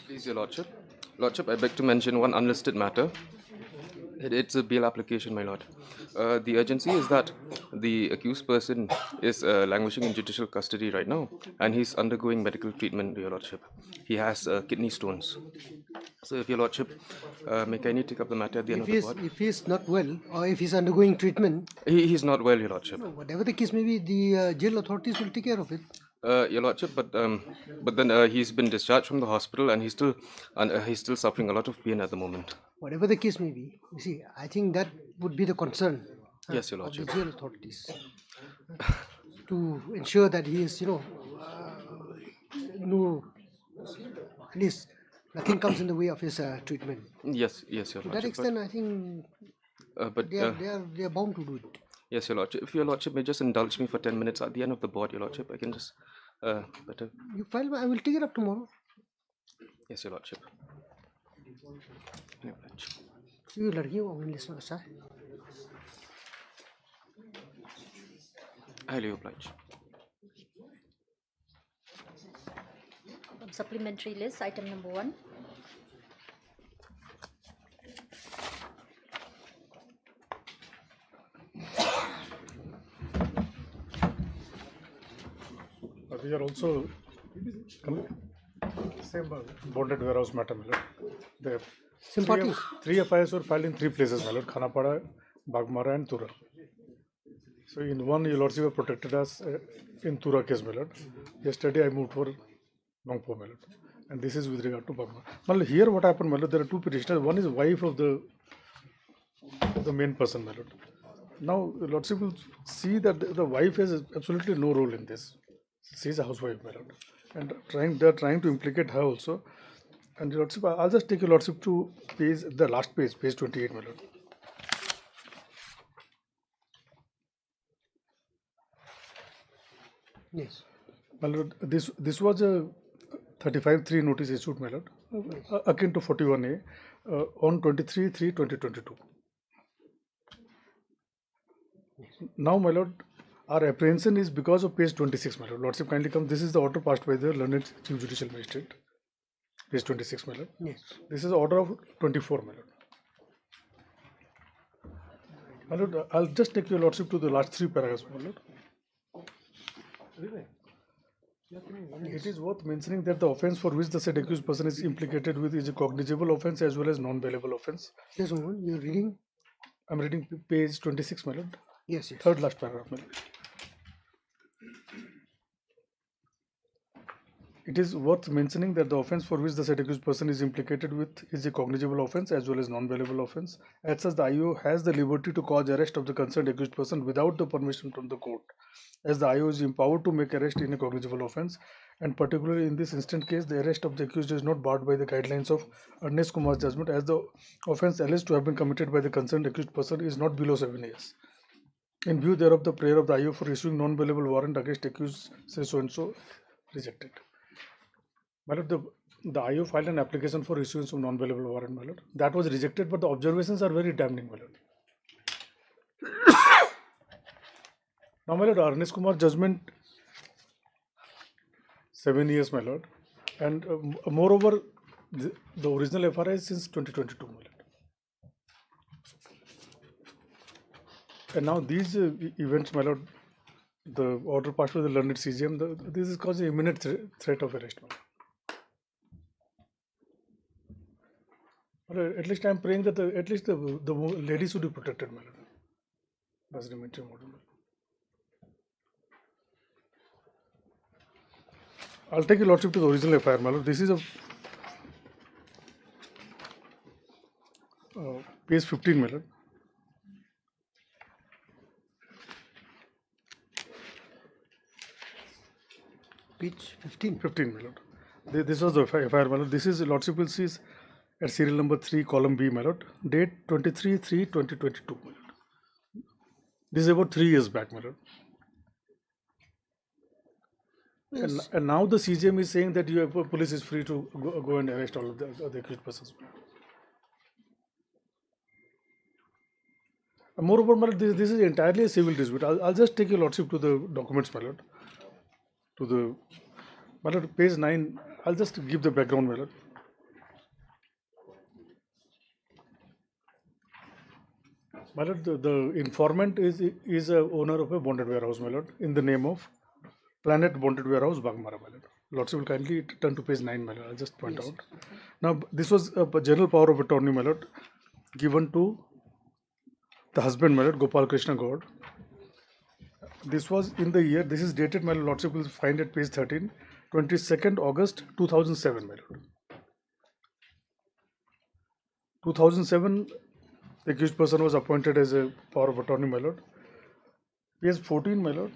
Please, Your Lordship. Lordship, I beg to mention one unlisted matter. It's a bail application, my lord. The urgency is that the accused person is languishing in judicial custody right now, and he's undergoing medical treatment, Your Lordship. He has kidney stones. So, if Your Lordship, may kindly take up the matter at the end of the board. If he's not well, or if he's undergoing treatment, He's not well, Your Lordship. no, whatever the case may be, the jail authorities will take care of it. Your Lordship, but then he's been discharged from the hospital, and he's still suffering a lot of pain at the moment. Whatever the case may be, you see, I think that would be the concern Yes, Your of Lordship. the jail authorities to ensure that he is, no, at least nothing comes in the way of his treatment. Yes, Your To Lordship. that extent, I think But they are bound to do it. yes, Your Lordship. If Your Lordship may just indulge me for 10 minutes at the end of the board, Your Lordship, I can just better. You file, I will take it up tomorrow. Yes, Your Lordship. Yeah, right. You लड़कियों को English में अच्छा है. Highly obliged. Supplementary list, item number 1. We are also same bonded warehouse matter, my lord. The Sympathy. three FIRs were filed in 3 places, my lord: Khanapara, Bagmara, and Tura. So in one, your lordship have protected us in Tura case, my lord. Yesterday I moved for Nongpo, my lord, and this is with regard to Bagmara. My lord, here what happened, my lord? There are 2 petitioners. One is wife of the main person, my lord. Now, your lordship will see that the wife has absolutely no role in this. She is a housewife, my lord, and they are trying to implicate her also. And your lordship, I'll just take your lordship to the last page, page 28, my lord. Yes. My lord, this was a 35-3 notice issued, my lord, akin to 41A on 23/3/2022. Now, my lord, our apprehension is because of page 26, my lord. Lordship, kindly come. This is the order passed by the learned Chief Judicial Magistrate. Page 26, my lord. Yes. This is order of 24, my lord. My lord, I'll just take your lordship to the last 3 paragraphs, my lord. It is worth mentioning that the offence for which the said accused person is implicated with is a cognizable offence as well as non-bailable offence. Yes, Mohan, you're reading? I'm reading page 26, my lord. Yes, yes. 3rd last paragraph, my lord. It is worth mentioning that the offence for which the said accused person is implicated with is a cognizable offence as well as non-bailable offence. As such, the IO has the liberty to cause arrest of the concerned accused person without the permission from the court, as the IO is empowered to make arrest in a cognizable offence, and particularly in this instant case, the arrest of the accused is not barred by the guidelines of Ernest Kumar's judgment, as the offence alleged to have been committed by the concerned accused person is not below 7 years. In view thereof, the prayer of the IO for issuing non-bailable warrant against accused say so and so rejected. My lord, the IO filed an application for issuance of non-bailable warrant, my lord. That was rejected, but the observations are very damning, my lord. Now, my lord, Ernest Kumar's judgment 7 years, my lord, and moreover, the original FRI is since 2022, my lord. And now these events, my lord, the order passed by the learned CGM, this is causing imminent threat of arrest, my lord. At least I am praying that at least the lady should be protected, my lord. That's the mention order. I'll take your lordship to the original FIR, my lord. This is a page 15, my lord. Page 15. 15, my lord. This was the FIR, my lord. This is lordship will see at serial number 3, column B, my lord. Date 23/3/2022, my lord. This is about 3 years back, my lord. And now the CJM is saying that police is free to go and arrest all of the accused persons. And moreover, my lord, this is entirely a civil dispute. I'll just take your lordship to the documents, my lord. My lord, page 9. I'll just give the background, my lord. My lord, the informant is a owner of a bonded warehouse, my lord, in the name of Planet Bonded Warehouse, Bagmara, my lord. Lordship will kindly turn to page 9, my lord. I'll just point out. Now, this was a general power of attorney, my lord, given to the husband, my lord, Gopal Krishna God. This was in the year, this is dated, my lordship will find at page 13, 22nd August 2007, my lord. 2007, the accused person was appointed as a power of attorney, my lord. Page 14, my lord.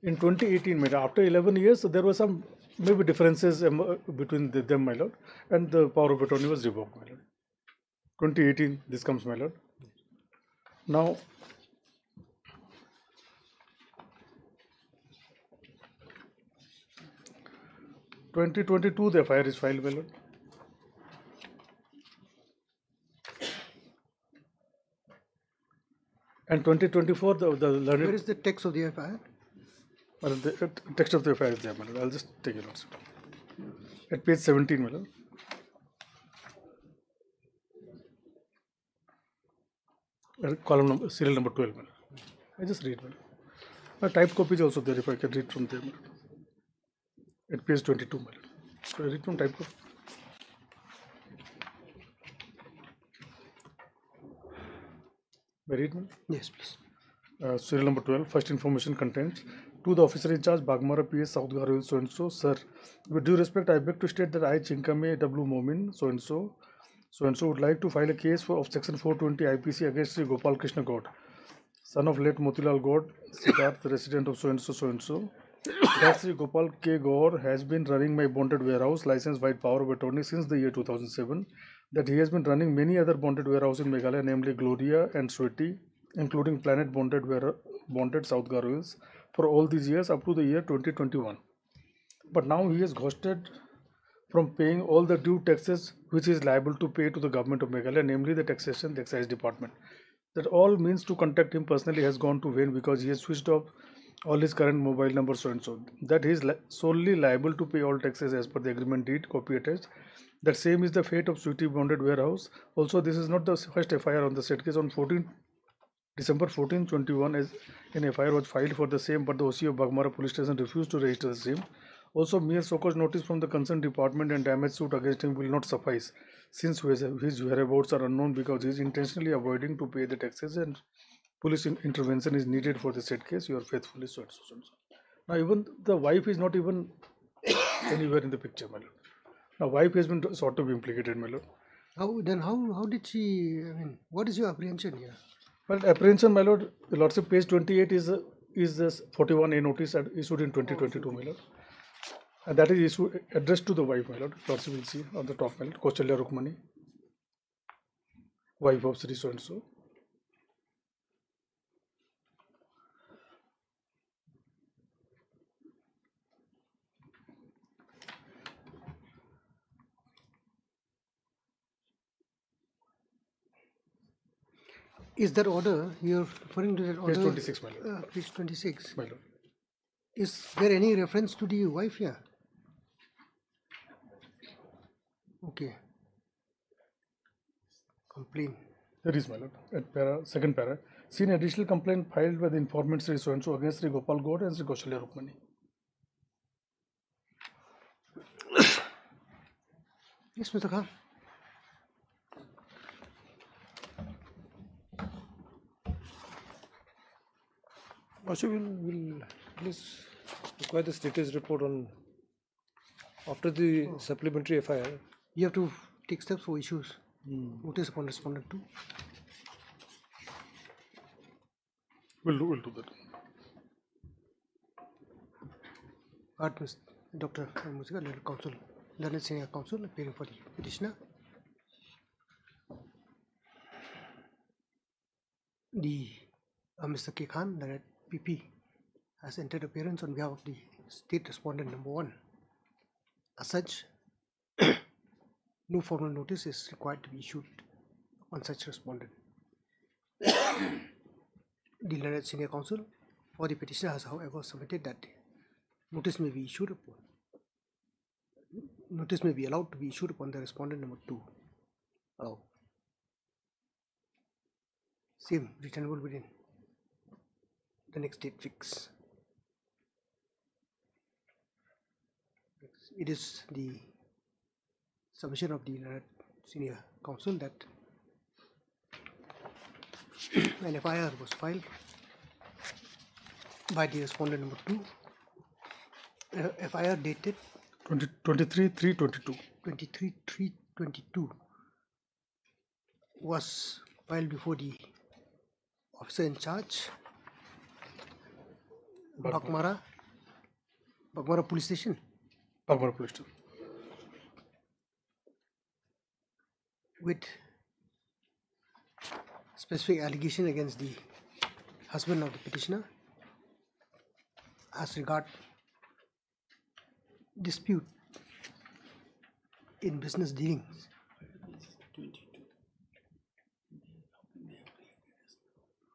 In 2018, my lord, after 11 years, there were some maybe differences between them, my lord, and the power of attorney was revoked, my lord. 2018, this comes, my lord. Now, (2022) the FIR is filed, my lord. And 2024, the learned. Where is the text of the FIR? Well, the text of the FIR is there, my lord. I'll just take it also. At page 17, my lord. Column number, serial number 12, my lord. I just read, my lord. A typed copy is also there, if I can read from there, my lord. At page 22, my lord. So I read from typed copy. May I read, my lord? Yes, please. Serial number 12, first information contains to the officer in charge, Bagmara PS, South Garhwil, so and so. Sir, with due respect, I beg to state that I, Chinkame W. Momin, so and so would like to file a case of section 420 IPC against Sri Gopal Krishna God, son of late Motilal God, Siddharth, resident of so and so. That Sri Gopal K. Gaur has been running my bonded warehouse licensed by power of attorney since the year 2007. That he has been running many other bonded warehouse in Meghalaya, namely Gloria and Sweti, including Planet Bonded South Garhwils, for all these years up to the year 2021. But now he has ghosted from paying all the due taxes which he is liable to pay to the government of Meghalaya, namely the taxation, the excise department. That all means to contact him personally has gone to vain because he has switched off all his current mobile numbers, so and so. That he is solely liable to pay all taxes as per the agreement deed, copy attached. That same is the fate of Sweti Bonded Warehouse. Also, this is not the first FIR on the said case. On December 14, 21, as an FIR was filed for the same, but the OC of Bagmara police station refused to register the same. Also, mere so-called notice from the concerned department and damage suit against him will not suffice, since his whereabouts are unknown because he is intentionally avoiding to pay the taxes and police intervention is needed for the said case. You are faithfully so and so. Now, even the wife is not even anywhere in the picture, my lord. Now, wife has been sort of implicated, my lord. How did she, I mean, what is your apprehension here? Well, apprehension, my lord, the lordship page 28 is this 41A notice issued in 2022, my lord. And that is issued addressed to the wife, my lord. Lordship will see on the top, my lord. Kausalya Rukmani, wife of Sri so and so. Is that order, you're referring to that order? Page 26, my lord. Page 26. My lord. Is there any reference to the wife here? Okay. Complaint. There is, my lord. At second para. Seen additional complaint filed by the informant Sri so and so against Sri Gopal Gaur and Sri Kausalya Rukmani. Yes, Mr. Khan. Also, we'll please require the status report on after the supplementary FIR. You have to take steps for issues. Notice upon respondent to. We'll do that. Art Mr. Dr. Musika, learned counsel, learned senior counsel, appearing for the petitioner. The Mr. K. Khan, learned PP, has entered appearance on behalf of the state respondent number 1. As such, no formal notice is required to be issued on such respondent. The learned senior counsel for the petitioner has, however, submitted that notice may be issued upon. Notice may be allowed to be issued upon the respondent number 2. Allow. Same returnable within the next date fix. It is the submission of the senior counsel that an FIR was filed by the respondent number 2. FIR dated 23/3/22. 23/3/22 was filed before the officer in charge, Bakmara Police Station, Bagmara Police Station. with specific allegation against the husband of the petitioner as regard dispute in business dealings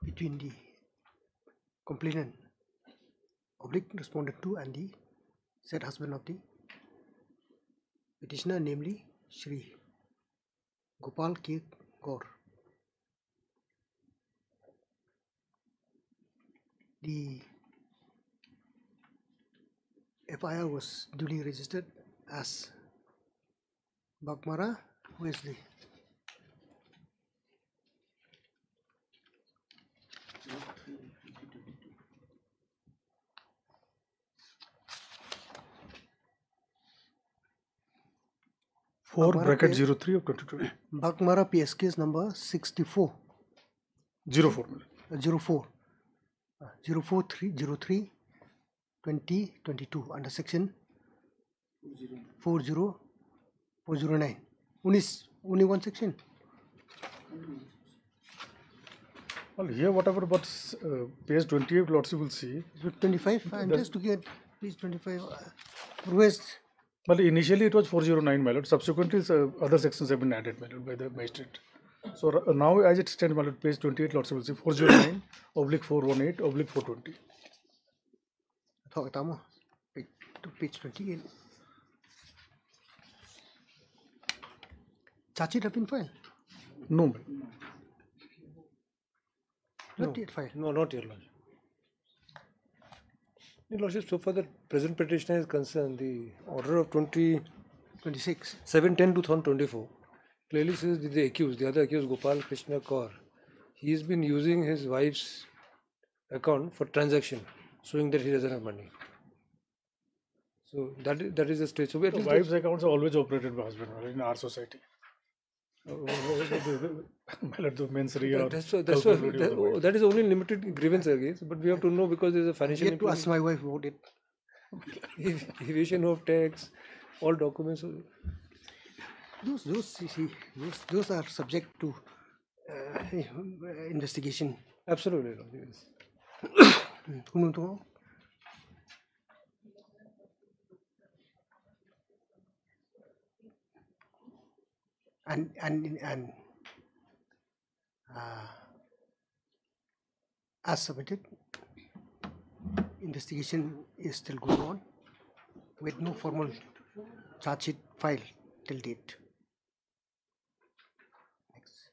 between the complainant respondent 2 and the said husband of the petitioner, namely Shri Gopal K. Gaur. The FIR was duly registered as Bakmara, who is the (4) 03 of 2020. Bakmara PS case number 64 04. 04 04303 2022 under section 40409. Only one section. Well, here whatever but page 28 Lordship will see. 25. I'm just looking at page 25. Where's Well, initially it was 409, my lord. Subsequently, other sections have been added, my lord, by the magistrate. So now, as it stands, my lord, page 28, Lordship will see 409 /418 /420. to page 28. Charge sheet have been filed? No, my lord. Not yet filed. No, not yet, Lordship. Your Lordship, so far the present petitioner is concerned, the order of 26. 7/10/2024 clearly says that the other accused, Gopal Krishna Kaur, he has been using his wife's account for transaction, showing that he doesn't have money. So that is the stage. So at The least wives' accounts are always operated by husband, my lord, in our society. My lord, the mensary or that is only limited grievance against, but we have to know because there is a financial Yet to ask my wife about it. evasion of tax, all documents. Those are subject to investigation. Absolutely, Lordship, yes. And as submitted, investigation is still going on with no formal charge sheet filed till date. Next.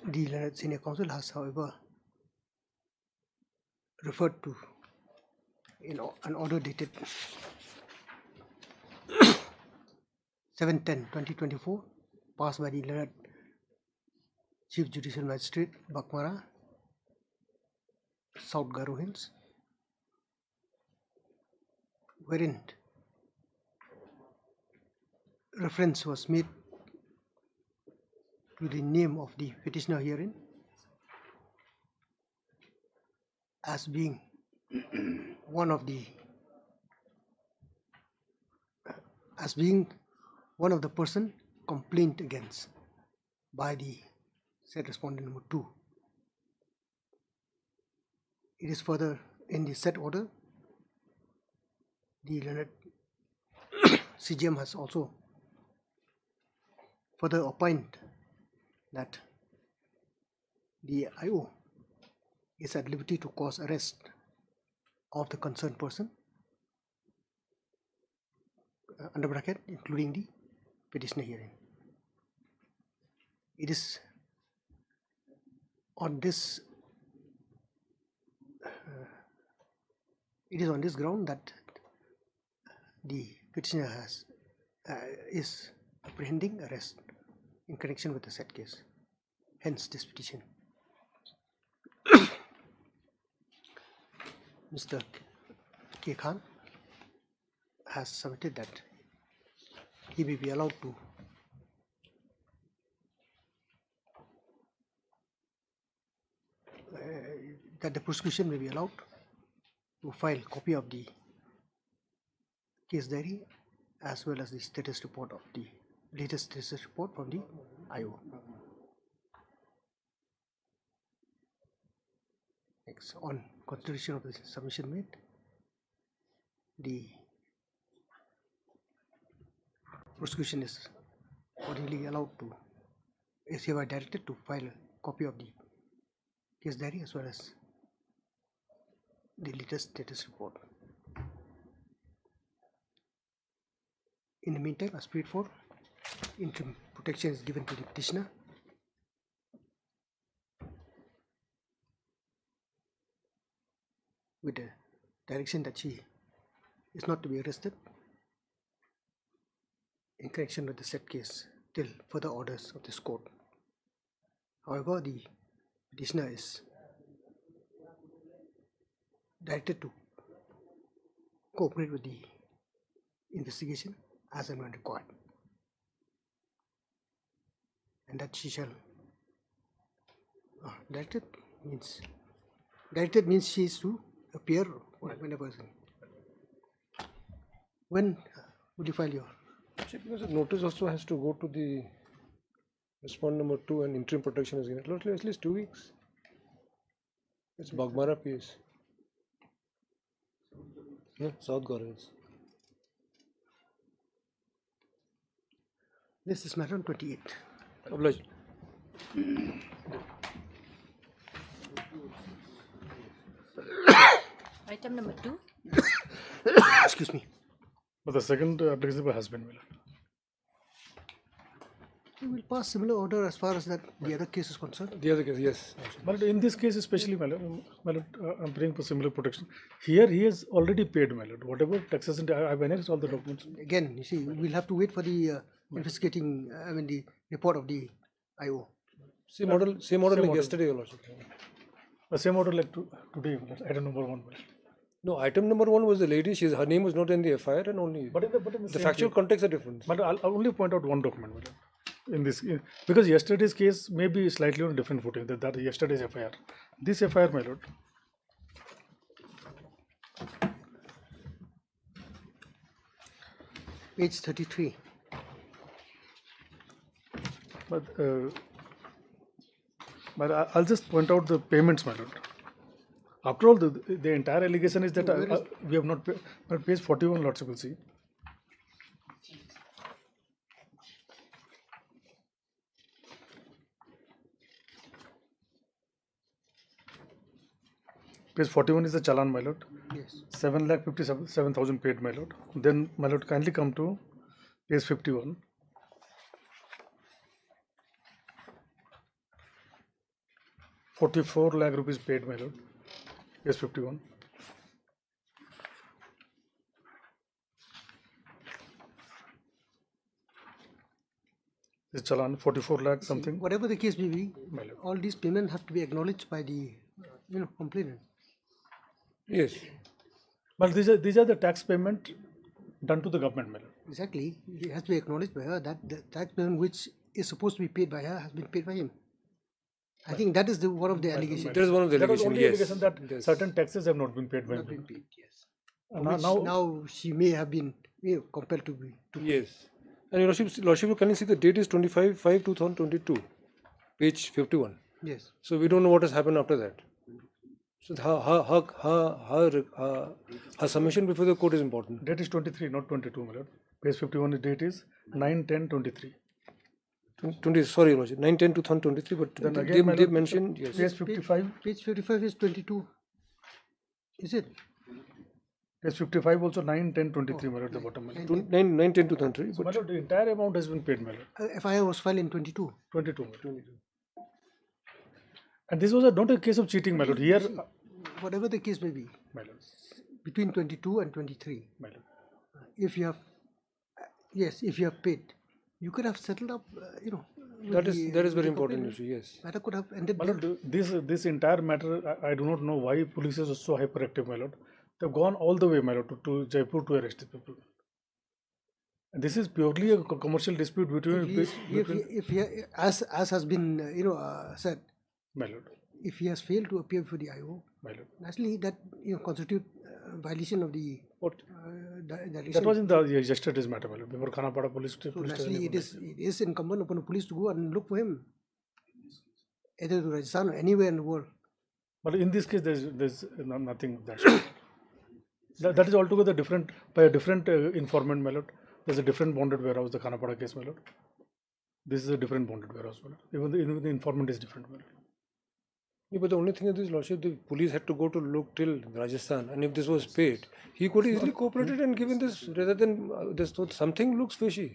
The learned senior counsel has, however, referred to an order dated 7/10/2024 passed by the learned Chief Judicial Magistrate Bakmara, South Garo Hills, wherein reference was made to the name of the petitioner herein as being one of the person complained against by the said respondent number 2. it is further in the said order, the learned CGM has also further opined that the IO is at liberty to cause arrest of the concerned person, under bracket, including the petitioner hearing. It is on this ground that the petitioner is apprehending arrest in connection with the said case. Hence this petition. Mr. K. Khan has submitted that he may be allowed to that the prosecution may be allowed to file copy of the case diary as well as the status report of the latest status report from the IO. Next, on consideration of the submission made, the prosecution is accordingly allowed to, is hereby directed to file a copy of the case diary as well as the latest status report. In the meantime, as prayed for, interim protection is given to the petitioner with the direction that she is not to be arrested in connection with the said case till further orders of this court. However, the petitioner is directed to cooperate with the investigation as and when required, and that she shall directed means she is to appear whenever. When would you file your? Because the notice also has to go to the respondent number 2 and interim protection is given. At least 2 weeks. It's Bagmara PS. Yeah, South Gore's. This is matter on 28. Obliged. Item number 2. Excuse me. But the second applicable has been made. We will pass similar order as far as that the other case is concerned. The other case, yes. But in this case, especially, my lord, I'm praying for similar protection. Here, he has already paid, my lord. Whatever taxes and I've annexed all the documents. Again, you see, we'll have to wait for the investigating, the report of the IO. Same model like yesterday, Your Lordship. The same order like today, item number 1. No, item number 1 was the lady. Her name was not in the FIR and only. But in the the factual context are different. But I'll only point out one document, my lord. In this, because yesterday's case may be slightly on a different footing than that yesterday's FIR. This FIR, my lord, Page 33. but I'll just point out the payments, my lord. After all, the entire allegation is that we have not paid. But page 41, lordship will see. Page 41 is the challan, my lord. Yes. 7,57,000 paid, my lord. Then, my lord, kindly come to page 51. ₹44 lakh paid, my lord. Page 51. This challan 44 lakh something. Whatever the case may be, My lord. all these payments have to be acknowledged by the complainant. Yes. But these are the tax payment done to the government, my lord. Exactly. It has to be acknowledged by her that the tax payment which is supposed to be paid by her has been paid by him. I think that is one of the allegations. That is one of the That was allegations, only yes. allegation that Yes. certain taxes have not been paid by Not him. been paid, yes. And Which now she may have been compelled to be. Yes. And Your Lordship, can you see the date is 25/5/2022, page 51. Yes. So we don't know what has happened after that. So her submission before the court is important. Date is 23, not 22, my lord. Page 51, the date is 9/10/23. 20, sorry, Lordship, 9/10/2023, but Then they again, my lord, mentioned, yes. Page 55, Page 55 is 22. Is it? page 55 also 9/10/23, my lord, the bottom, my lord. 9/10/2023, So, my but lord, the entire amount has been paid, my lord. FIR was filed in 22. 22, my lord. And this was not a case of cheating, my lord. Here, Whatever the case may be, my lord, between 22 and 23, my lord. if you have, yes, if you have paid, you could have settled up, with that is the- very with the important complainant. issue, yes. Matter could have ended My there. lord, this entire matter, I do not know why police is so hyperactive, my lord. They've gone all the way, my lord, to Jaipur to arrest the people. And this is purely a commercial dispute between, If he, as has been, said, my lord, if he has failed to appear before the IO, my lord. naturally that constitute violation of the What? direction. That was in the yesterday's matter, my lord, before Khanapada police So police naturally, station. it is incumbent upon the police to go and look for him, either to Rajasthan or anywhere in the world. But in this case, there's nothing that is altogether different by a different informant, my lord. There's a different bonded warehouse, the Khanapada case, my lord. This is a different bonded warehouse, my lord. Even the informant is different, my lord. Yeah, but the only thing is this, Lordship, the police had to go to look till Rajasthan, and if this was paid, he could easily cooperated and given this rather than this. Something looks fishy.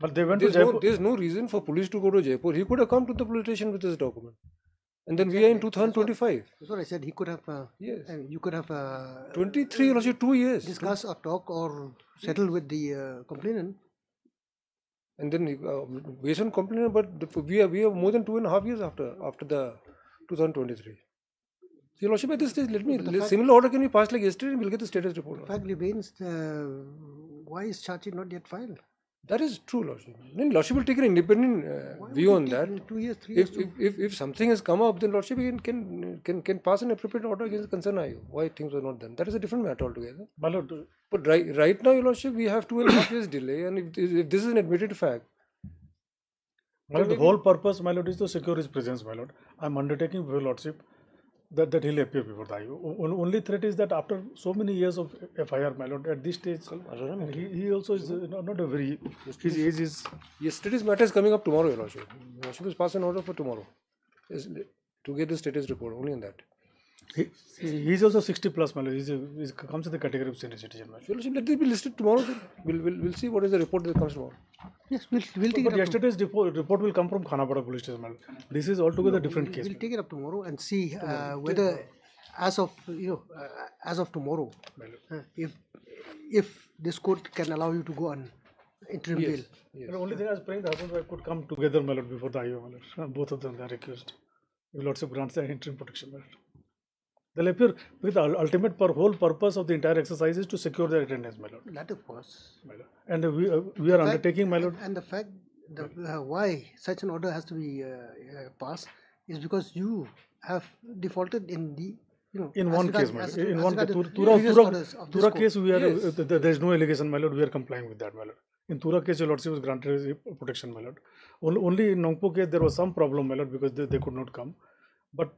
But they went to Jaipur. There's no reason for police to go to Jaipur. He could have come to the police station with this document, and then we are in 2025. That's what I said. He could have. Yes. You could have 23, Lordship, 2 years. discuss or talk or settle with the complainant. And then based on complaint, but we are more than 2.5 years after the 2023. See, Lordship, at this stage, similar order can be passed like yesterday, and we'll get the status report. The fact remains, why is charge sheet not yet filed? That is true, Lordship. Then Lordship will take an independent view on that. 2 years, 3 years. If something has come up, then Lordship can pass an appropriate order against the concerned IO. Why things were not done? That is a different matter altogether. My lord, But right now, Your Lordship, we have 2.5 years delay, and if this is an admitted fact, my lord, the whole purpose, my lord, is to secure his presence, my lord. I'm undertaking for your lordship that he'll appear before the IO. Only threat is that after so many years of FIR, my lord, at this stage, he also is not a very, his age is... yesterday's matter is coming up tomorrow, Your Lordship. Your Lordship is passing an order for tomorrow to get the status report, only in that. He's also 60 plus, my lord. He comes in the category of senior citizen, my lord. Your Lordship, let this be listed tomorrow. Then. We'll see what is the report that comes tomorrow. Yes, we'll take But it up. yesterday's report will come from Khanapada police station, my lord. This is altogether different case. We'll take it up tomorrow and see whether, as of tomorrow, if this court can allow you to go on interim bail. Yes. The only thing I was praying the husband and wife could come together, my lord, before the IO, my lord. Both of them they are accused. If lordship grants the interim protection, my lord. They'll appear with the ultimate whole purpose of the entire exercise is to secure their attendance, my lord. That of course. My lord. And we are undertaking, my lord. And the fact that why such an order has to be passed is because you have defaulted in the In one case, my lord. In one case, Tura case, we are there is no allegation, my lord. We are complying with that, my lord. In Tura case, your lordship was granted protection, my lord. Only in Nongpo case there was some problem, my lord, because they could not come. But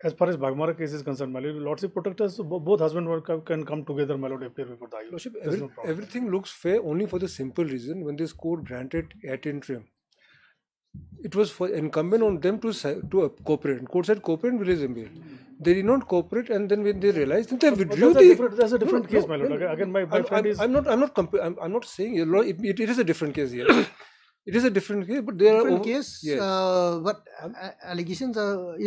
as far as Bagmara case is concerned, my lord, lordship protectors, both husband and wife can come together, my lord, appear before the IO. Lordship, No problem. everything looks fair only for the simple reason when this court granted at interim. It was for incumbent on them to cooperate. And court said cooperate and release bail. They did not cooperate, and then when they realized, then they withdrew That's a different case, my lord. Again, my friend is. I'm not saying it is a different case here. It is a different case, but there different are case. Yes. But allegations are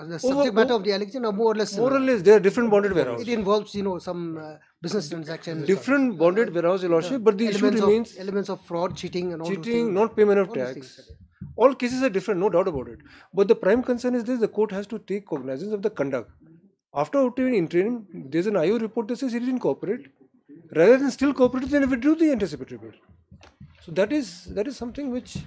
the subject matter of the allegation are more or less More or less, they are different bonded warehouse. It involves some business transactions, Different bonded warehouse, Your Lordship, but the issue remains elements of fraud, cheating, and all those cheating, things. not payment of All these tax. things. All cases are different, no doubt about it. But the prime concern is this: the court has to take cognizance of the conduct. After obtaining interim, there's an IO report that says he didn't cooperate. Rather than still cooperate, then withdrew the anticipatory bail. So that is something which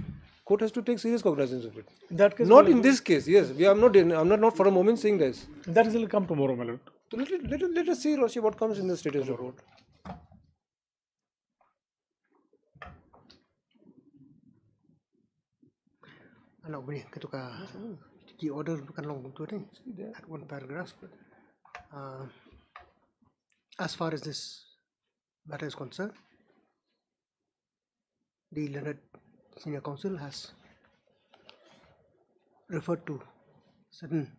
court has to take serious cognizance of it. In that case, Not in this case, yes. I'm not for a moment saying this. that will come tomorrow, my lord. So let us see, Roshi, what comes in the status report. Ano, ketuka the order bukan long tu ni, at one paragraph. As far as this matter is concerned, the learned senior counsel has referred to certain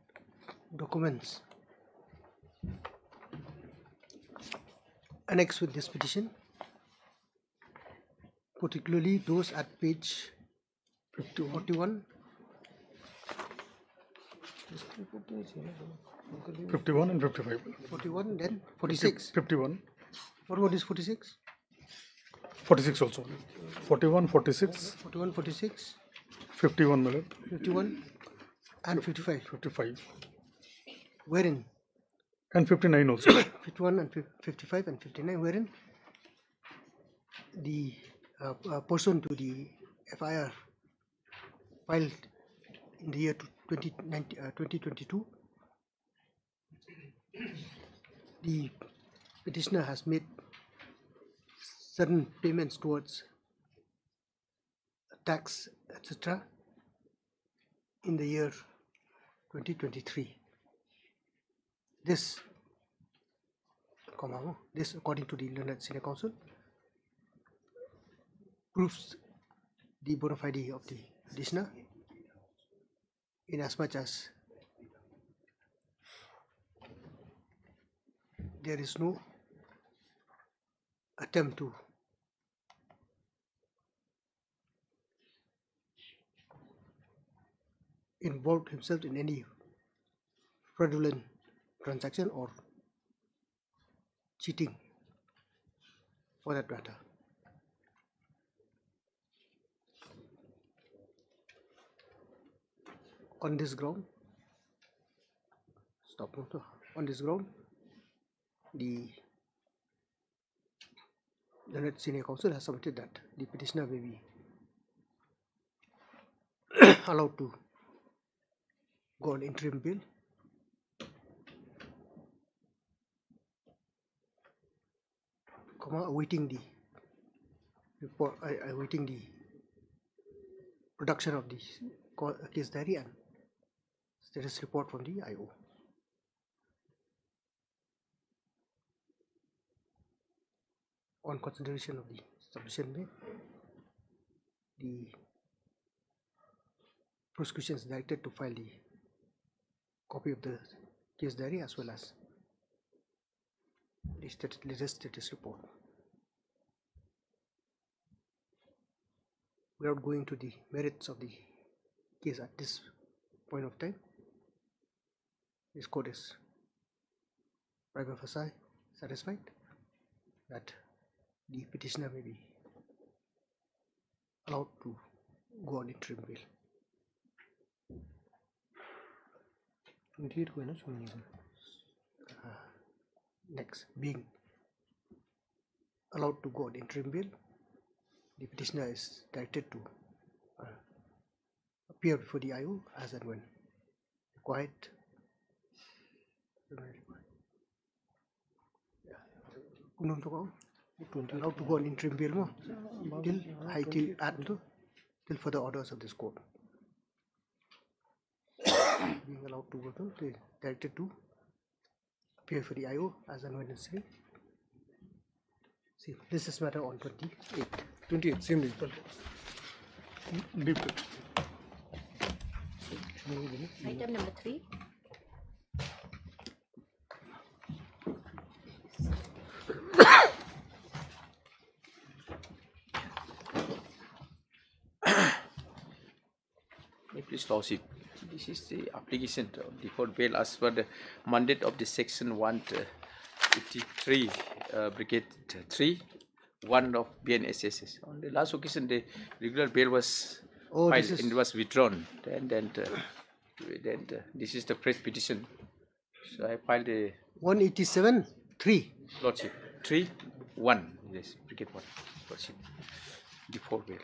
documents annexed with this petition, particularly those at page 41, 51 and 55. 41, then 46. 51. What about this 46? 46 also. 41, 46, 41, 46, 51 minute, 51, and 55. 55, Wherein and 59 also. 51 and 55 and 59, wherein the person to the FIR filed in the year 2022, the petitioner has made certain payments towards tax, etc. in the year 2023. This, according to the learned senior counsel, proves the bona fide of the petitioner, in as much as there is no attempt to involve himself in any fraudulent transaction or cheating, for that matter. On this ground, the learned senior counsel has submitted that the petitioner may be allowed to go on interim bail awaiting the report, awaiting the production of the case diary and status report from the IO. On consideration of the submission made, the prosecution is directed to file the copy of the case diary as well as the latest status report. Without going to the merits of the case at this point of time, this court is prima facie satisfied that the petitioner may be allowed to go on interim bail. Next, being allowed to go on interim bail, the petitioner is directed to appear before the IO as and when required. Allowed to go on interim bail till further orders of this court. Being allowed to go to, they directed to appear for the IO as and when necessary. See, this is matter on 28. 28, same day. Deep. Item number 3. Please, Lordship, this is the application of default bail as per the mandate of the section 183, Brigade 3, 1 of BNSSS. On the last occasion, the regular bail was filed and was withdrawn. Then this is the fresh petition. So I filed a 187.3. Lordship 3-1. Yes, Brigade 1. Lordship, default bail.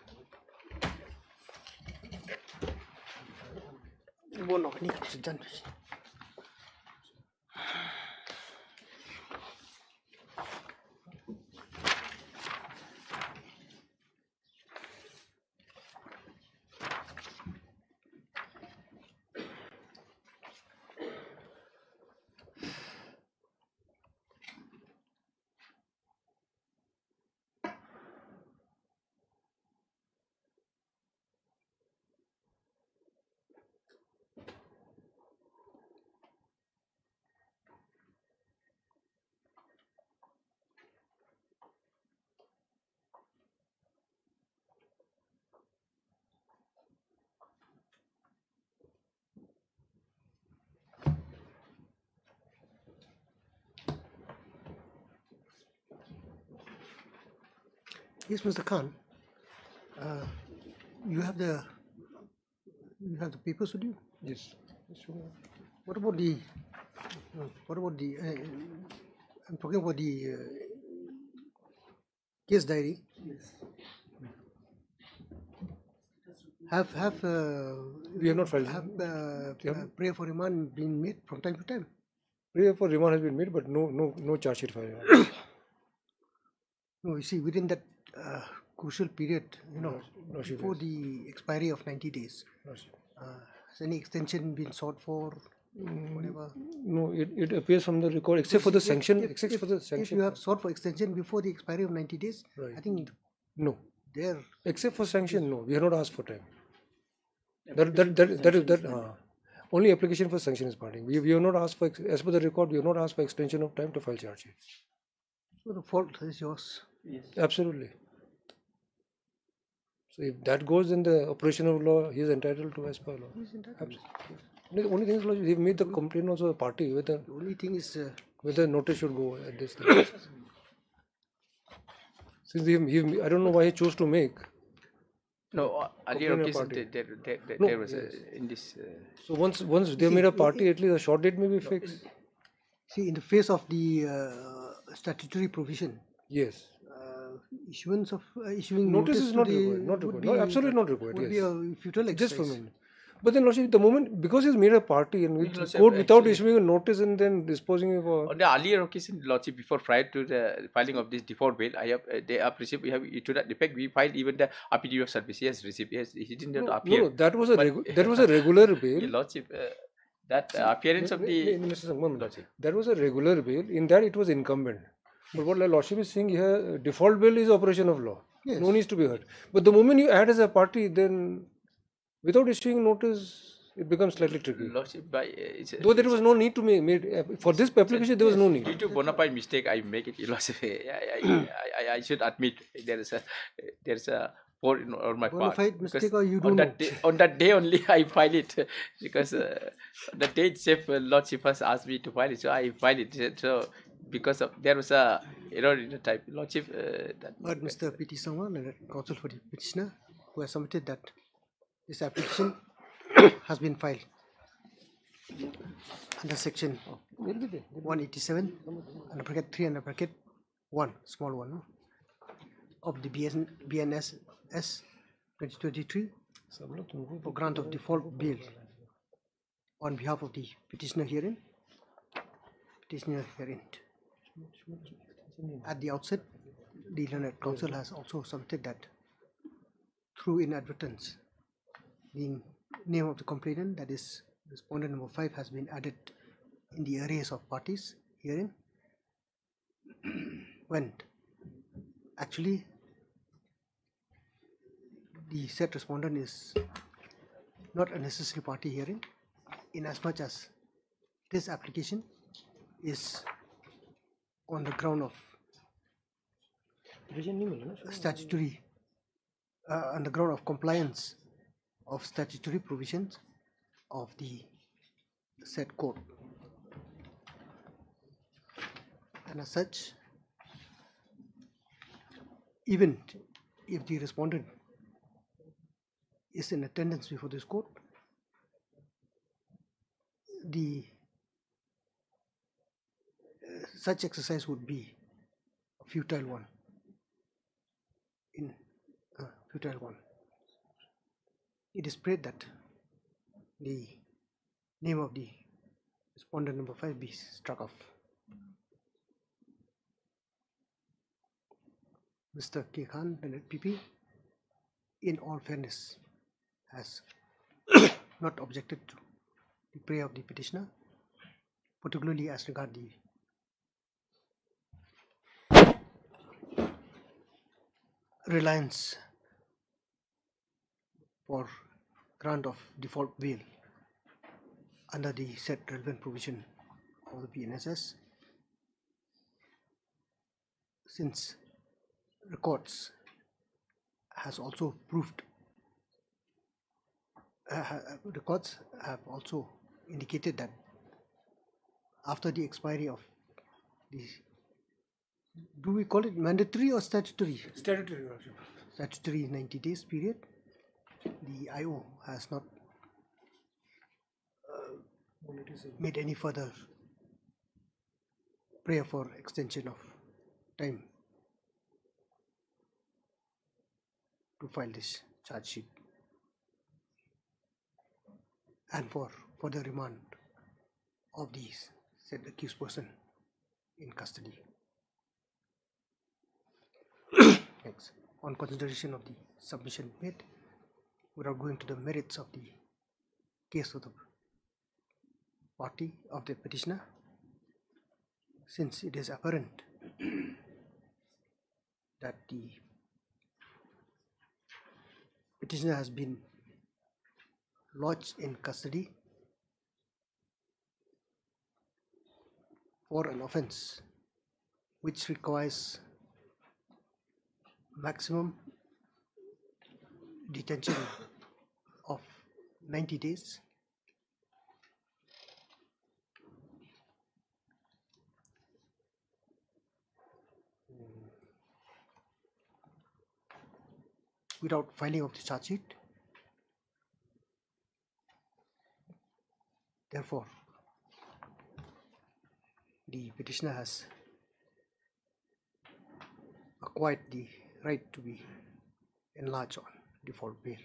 Yes, Mr. Khan. You have the papers with you. Yes. What about the? I'm talking about the case diary. Have We have not filed. prayer for remand been made from time to time? Prayer for remand has been made, but no charge sheet filed. No, you see, within that crucial period, before the expiry of 90 days, has any extension been sought for? Whatever. No, it appears from the record, except for the sanction. If you have sought for extension before the expiry of 90 days, Right. I think No. there. Except for sanction, no. We have not asked for time. That only application for sanction is pending. We have not asked for, as per the record, we have not asked for extension of time to file charge sheet. So the fault is yours. Absolutely. So if that goes in the operation of law, he is entitled to as per law. Absolutely. The only thing is, he made the complaint also a party whether The only thing is notice should go at this time. Since I don't know why he chose to make. No, earlier Complaint occasion party. there was in this. So once they made a party, at least a short date may be fixed. see in the face of the statutory provision, Yes. issuing Notice is to not the- required. Not would required. No, absolutely not required. Would Yes. be a futile Just exercise. for a minute. But then, Lordship, the moment, because he's made a party and with Lordship, court without actually- issuing a notice and then disposing of On the earlier occasion, Lordship, before prior to the filing of this default bail, I have they have received. We have to that effect. We filed even the affidavit of service. He has received. He did not appear. No, that was a But- that was a regular Your bail. Lordship, that appearance of the Mr. Sangman, Lordship. that was a regular bail. In that, it was incumbent. But what Lordship is saying here, default bail is operation of law. Yes. No needs to be heard. But the moment you add as a party, then without issuing notice, it becomes slightly tricky. Lordship by it's, Though there was no need to make for this application, there was no need. due to bona fide mistake, I make it. Your Lordship, I should admit there is a fault on my Bona part. fide because mistake or you on don't that know? day, on that day only I file it because the day itself Lordship has asked me to file it, so I file it. So because of there was a error in the type, Lordship. But Mr. P.T. Sangwan, counsel for the petitioner, who has submitted that this application has been filed under section 187 under bracket 3 under bracket 1, small one, no, of the BNSS 2023 for grant of default bail on behalf of the petitioner herein. At the outset, the learned counsel has also submitted that through inadvertence, the name of the complainant, that is respondent number 5, has been added in the arrays of parties herein, when actually the said respondent is not a necessary party herein, in as much as this application is on the ground of statutory, on the ground of compliance of statutory provisions of the said code, and as such, even if the respondent is in attendance before this court, the such exercise would be a futile one. It is prayed that the name of the respondent number 5 be struck off. Mr. K. Khan, the PP, in all fairness, has not objected to the prayer of the petitioner, particularly as regard the reliance for grant of default bail under the said relevant provision of the BNSS, since records has also proved, records have also indicated that after the expiry of the Do we call it mandatory or statutory? Statutory, Your Lordship. Statutory 90 days period. The IO has not made any further prayer for extension of time to file this charge sheet and for the remand of the said accused person in custody. Next, on consideration of the submission made, without going to the merits of the case of the party of the petitioner, since it is apparent that the petitioner has been lodged in custody for an offence which requires maximum detention of 90 days, without filing of the charge sheet. Therefore, the petitioner has acquired the right to be enlarged on default bail.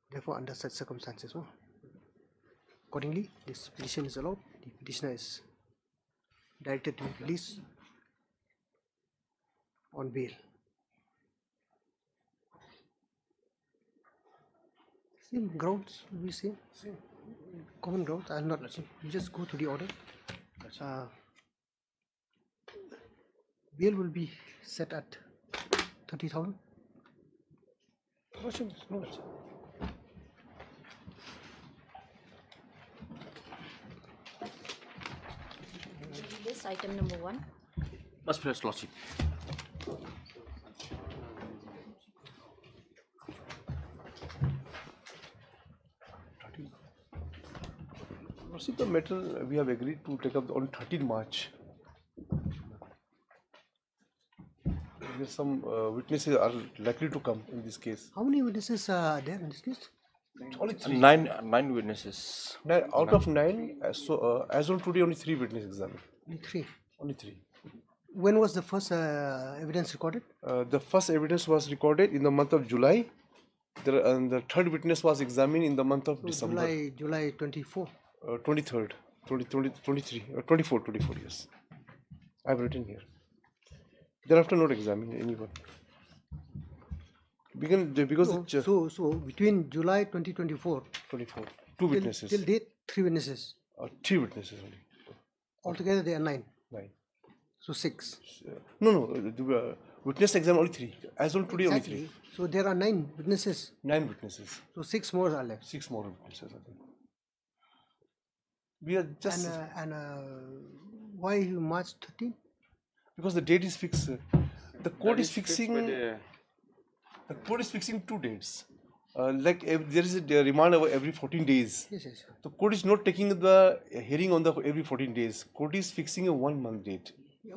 Therefore, under such circumstances, accordingly, this petition is allowed. The petitioner is directed to be released on bail. Same grounds, we say, common grounds. I'll not just go to the order. Bail will be set at 30,000. This item number 1. Must press Lordship. Lordship, the matter we have agreed to take up on 13 March. There's some witnesses are likely to come in this case. How many witnesses are there in this case? Only 3. Nine witnesses. Out of 9, as on today, only 3 witnesses examined. Only 3. Only 3. When was the first evidence recorded? The first evidence was recorded in the month of July. And the third witness was examined in the month of December. July 24. 23rd, 23, 24, yes. I've written here. Thereafter, not examining anyone. So between July 2024 24, 2 witnesses. till date, 3 witnesses. 3 witnesses only. Altogether, there are 9. 9. So 6. No. The witness exam only 3. As on today, only 3. So there are 9 witnesses. 9 witnesses. So 6 more are left. 6 more witnesses, I think. We are just why March 13? because the date is fixed. The court is fixing. The court is fixing 2 dates. There is a remand every 14 days. Yes. The court is not taking the hearing on the every 14 days. Court is fixing a 1 month date.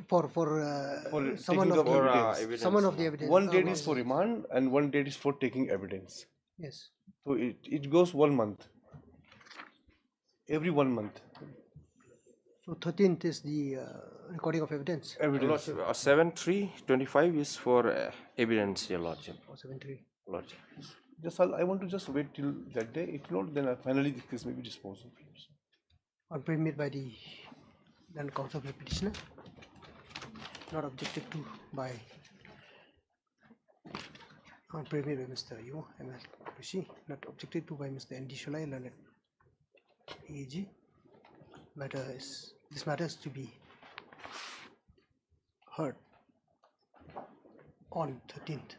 For someone taking of of the evidence. someone of the evidence. 1 date is for remand and 1 date is for taking evidence. Yes. So it goes 1 month. Every 1 month. So 13th is the recording of evidence. Evidence. 7/3/25 is for evidence, Your Lordship. Or 7-3. Lordship. I want to just wait till that day. If not, then finally the case may be disposed of. On permit by the then counsel for petitioner. Not objected to by on permit by Mr. Yu ML Rishi. Not objected to by Mr. N.D. Shulai Lanet AG. This matter is to be heard on 13th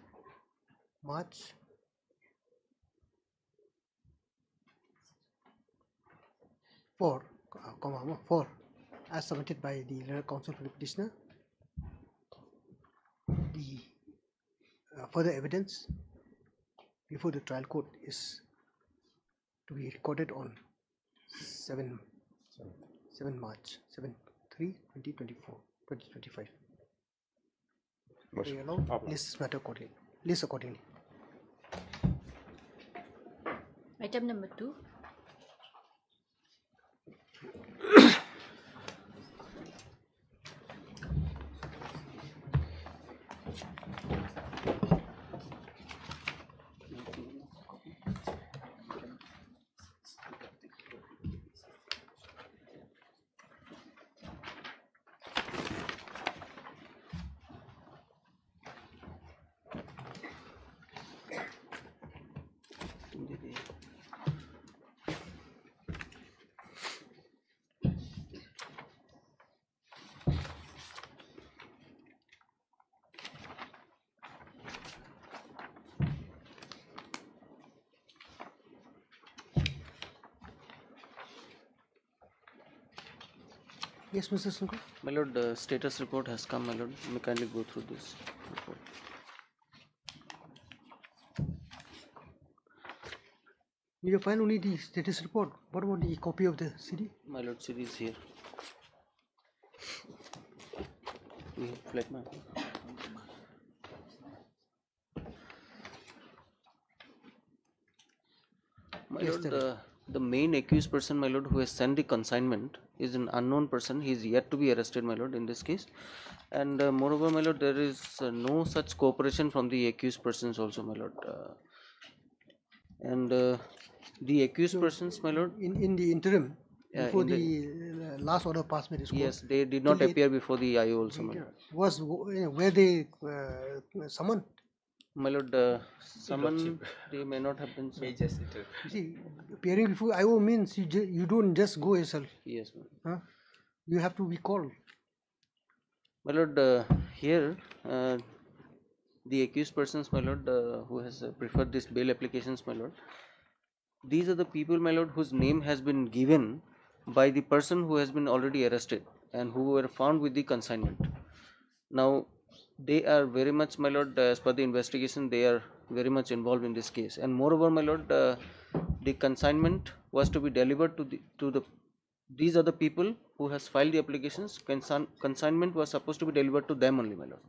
March 4, as submitted by the learned counsel for the petitioner. The further evidence before the trial court is to be recorded on 7 March 7th 3, 2024, 2025. Motion. We allow list this matter accordingly. List accordingly. Item number 2. Yes, Mr. Sunko. My lord, the status report has come, my lord. May kindly go through this report. You find only the status report. What about the copy of the CD? My lord, CD is here. We have flag map. My Yes, lord, sir. the main accused person, my lord, who has sent the consignment is an unknown person. He is yet to be arrested, my lord, in this case. And moreover, my lord, there is no such cooperation from the accused persons also, my lord. The accused persons, my lord, In the interim, before in the last order passed by this court, yes, they did not appear before the IO also, my lord. was where they summoned. My lord, someone they may not have been. May just enter. You see, appearing before IO means you don't just go yourself. Yes, ma'am. Huh? You have to be called. My lord, here the accused persons, my lord, who has preferred this bail applications, my lord. These are the people, my lord, whose name has been given by the person who has been already arrested and who were found with the consignment. Now, they are very much, my lord, as per the investigation, they are very much involved in this case. And moreover, my lord, the consignment was to be delivered to the these are the people who has filed the applications. Consignment was supposed to be delivered to them only, my lord.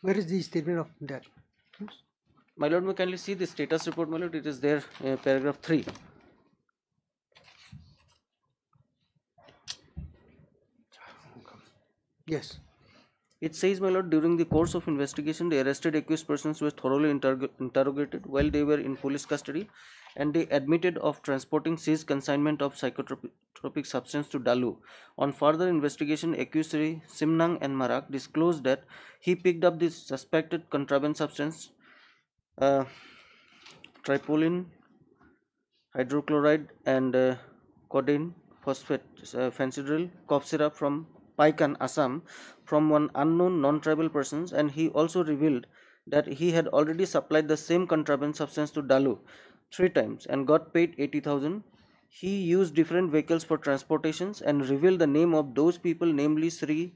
Where is the statement of that? My lord, may kindly see the status report, my lord. It is there, paragraph 3. Yes. It says, my lord, during the course of investigation, the arrested accused persons were thoroughly interrogated while they were in police custody, and they admitted of transporting seized consignment of psychotropic substance to Dalu. On further investigation, accused Sri Simnang and Marak disclosed that he picked up this suspected contraband substance, tripolline, hydrochloride, and codeine, phosphate, fencidryl, cough syrup from Paikan, Assam, from one unknown non-tribal persons, and he also revealed that he had already supplied the same contraband substance to Dalu 3 times and got paid 80,000. He used different vehicles for transportations and revealed the name of those people, namely Sri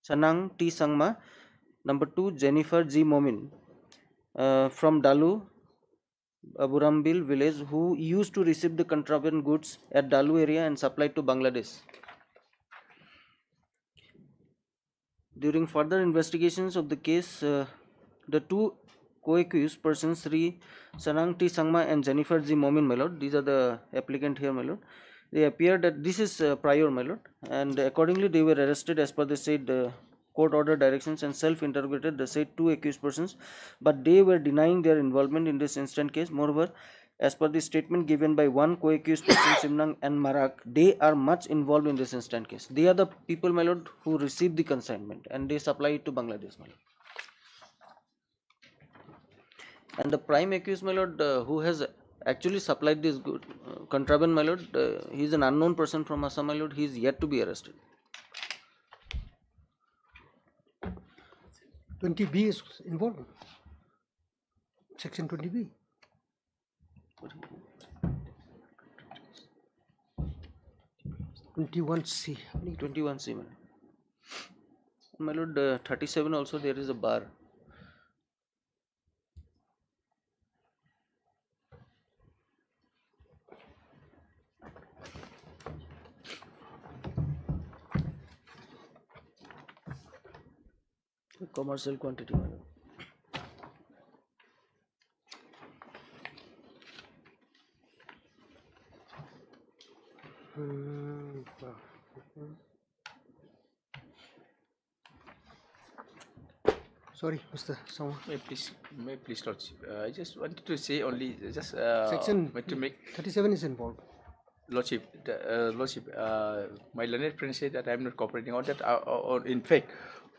Chanang T. Sangma, number 2 Jennifer G. Momin, from Dalu, Aburambil village, who used to receive the contraband goods at Dalu area and supply to Bangladesh. During further investigations of the case, the two co-accused persons, Sri Sanang T. Sangma and Jennifer G. Momin, my lord, these are the applicant here, my lord. They appeared that this is prior, my lord, and accordingly they were arrested as per the said court order directions and self-interrogated the said two accused persons, but they were denying their involvement in this instant case. Moreover, as per the statement given by one co-accused person, Simnang and Marak, they are much involved in this instant case. They are the people, my lord, who received the consignment and they supply it to Bangladesh, my lord. And the prime accused, my lord, who has actually supplied this good contraband, my lord, he is an unknown person from Assam, my lord. He is yet to be arrested. 20B is involved. Section 20B. What is it? 21C. 21C, my lord. 37 also there is a bar. Commercial quantity, my lord. Sorry, Mr. Sama. May please, Lordship. I just wanted to say only, just Section to make 37 is involved. Lordship, my learned friend said that I am not cooperating on that. In fact,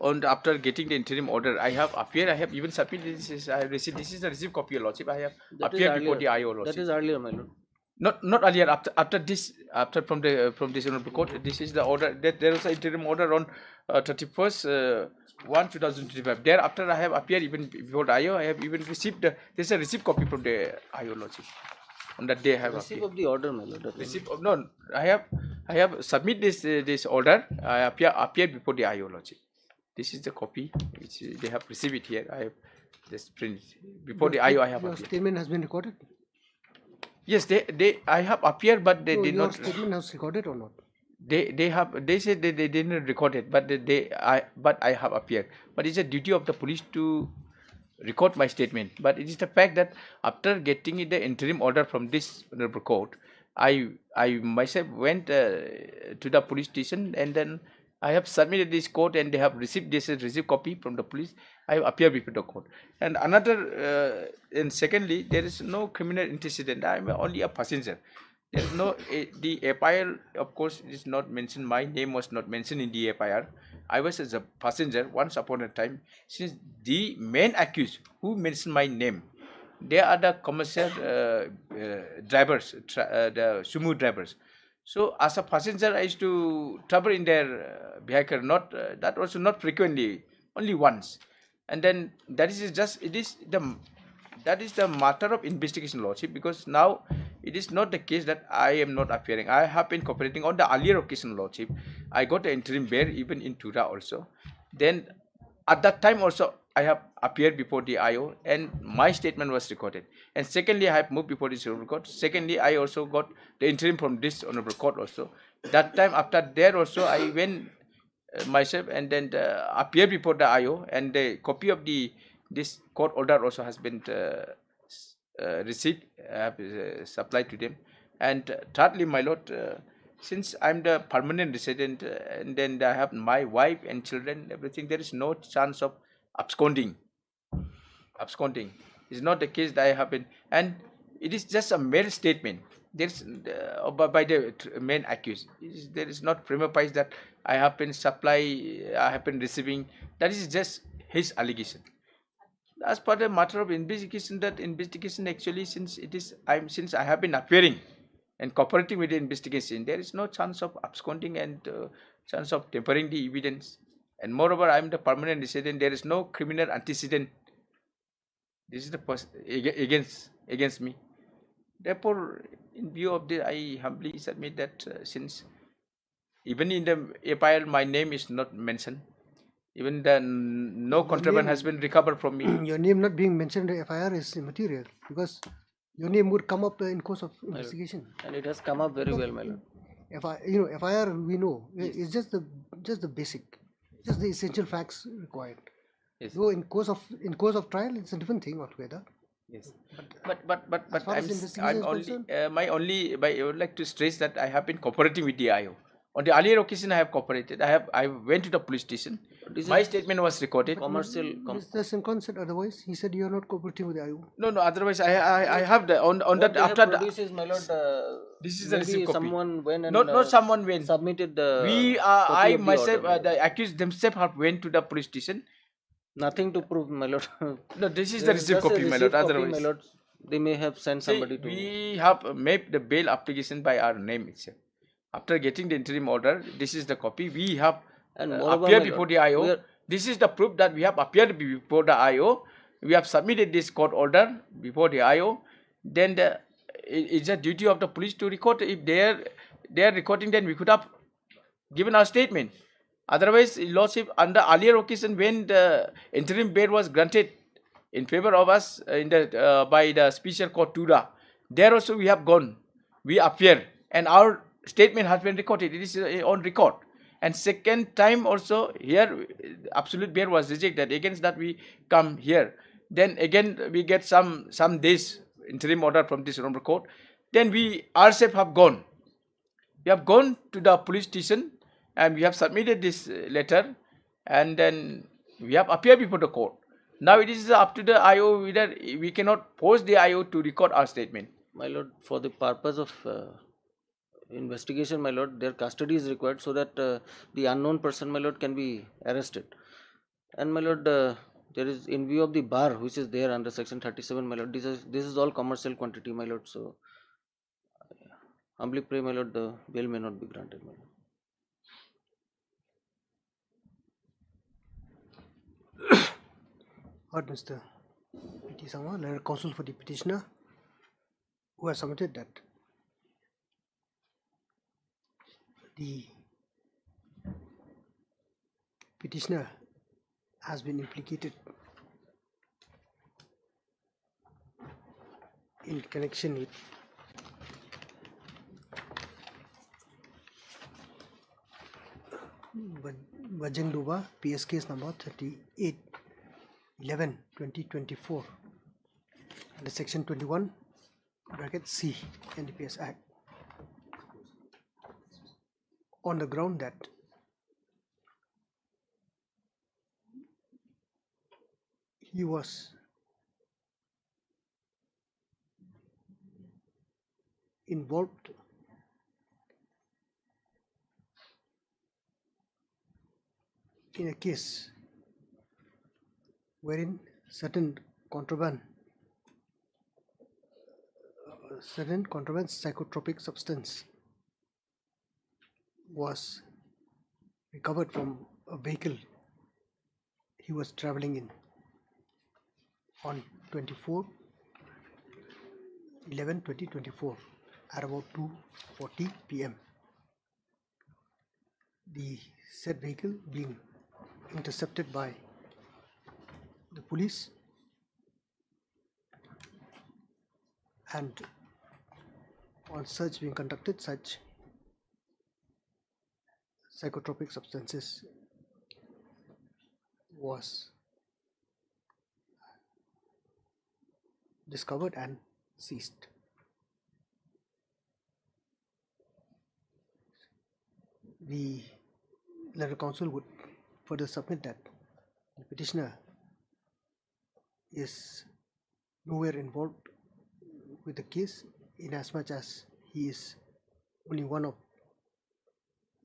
after getting the interim order, I have appeared. I have even submitted this. I have received. This is the received copy, Lordship. I have appeared before the IO, Lordship. That is earlier, my lord. Not earlier. After this, from this honorable court, this is the order. That there was an interim order on 31st 1/2025. Thereafter, I have appeared even before the IO. I have even received. There is a received copy from the IO, Lordship. On that day, I have Receipt of the order, my lord. receipt of, no. I have submitted this order. I appeared before the IO, Lordship. This is the copy which they have received it here. I have just printed before the IO. I have Your appeared. statement has been recorded? Yes, I have appeared, but they No, did your not. statement has recorded or not? They said they didn't record it, but I have appeared. But it's a duty of the police to record my statement. But it is the fact that after getting the interim order from this honorable court, I myself went to the police station, and then I have submitted this court, and they have received this received copy from the police. I have appeared before the court. And and secondly, there is no criminal antecedent. I am only a passenger. There is no the FIR. Of course, it is not mentioned. My name was not mentioned in the FIR. I was as a passenger once upon a time. Since the main accused who mentioned my name, they are the commercial drivers, the sumo drivers. So as a passenger, I used to travel in their vehicle. Not that also not frequently, only once. And then that is just that is the matter of investigation, Lordship, because now it is not the case that I am not appearing. I have been cooperating on the earlier occasion, Lordship. I got the interim bail even in Tura also. Then at that time also I have appeared before the IO, and my statement was recorded. And secondly, I have moved before this honorable court. Secondly, I also got the interim from this honorable court also. That time after there also I went myself and then appeared before the IO, and the copy of this court order also has been received, supplied to them. And thirdly, my lord, since I'm the permanent resident, and then I have my wife and children, everything, there is no chance of absconding. Absconding is not the case that I have been, and it is just a mere statement. There's by the main accused. There is not prima facie that I have been I have been receiving. That is just his allegation. As per the matter of investigation, that investigation actually, since I have been appearing and cooperating with the investigation, there is no chance of absconding and chance of tempering the evidence. And moreover, I am the permanent resident. There is no criminal antecedent. This is the against me. Therefore, in view of this, I humbly submit that since even in the FIR my name is not mentioned, even then no contraband has been recovered from me. Your name not being mentioned in the FIR is immaterial, because your name would come up in course of investigation. And it has come up very well, my lord. FIR we know it's just the basic, just the essential facts required. Yes. So in course of trial, it's a different thing altogether. Yes, but As far as investigation I'm is only I would like to stress that I have been cooperating with the IO. On the earlier occasion, I have cooperated. I went to the police station. My statement was recorded. Mr. Sinkonset, otherwise he said you are not cooperating with the IO. No. Otherwise, I have the on What that they have after produced is, my lord, this is the maybe receipt copy. someone went and not someone went. submitted the We copy I of the myself order. the accused themselves have went to the police station. Nothing to prove, my lord. No, this is There the is receipt just a copy, my receipt lord. copy, Otherwise, my lord. They may have sent see, somebody to. we have made the bail application by our name itself. After getting the interim order, this is the copy. We have And moreover, appeared my before lord, the IO. we are- This is the proof that we have appeared before the IO. We have submitted this court order before the IO. Then it's a duty of the police to record. If they are recording, then we could have given our statement. Otherwise, lordship, under earlier occasion when the interim bail was granted in favor of us by the special court Tura, there also we have gone. We appear, and our statement has been recorded. It is on record. And second time also here absolute bail was rejected. Against that we come here. Then again we get some days interim order from this honorable court. Then we ourselves have gone. We have gone to the police station and we have submitted this letter, and then we have appeared before the court. Now it is up to the IO whether we cannot force the IO to record our statement. My lord, for the purpose of investigation, my lord, their custody is required so that the unknown person, my lord, can be arrested. And my lord, there is, in view of the bar which is there under section 37, my lord, this is all commercial quantity, my lord. So humbly pray, my lord, the bail may not be granted, my lord. Heard Mr. P.T. Sangma, letter counsel for the petitioner, who has submitted that the petitioner has been implicated in connection with Bajang Duba PS case number 3811/2024 under section 21 (C) NDPS Act, on the ground that he was involved in a case wherein certain contraband psychotropic substance was recovered from a vehicle he was traveling in on 24/11/2024 at about 2:40 p.m. The said vehicle being intercepted by the police, and on search being conducted, such psychotropic substances was discovered and seized. The letter counsel would further submit that the petitioner is nowhere involved with the case, in as much as he is only one of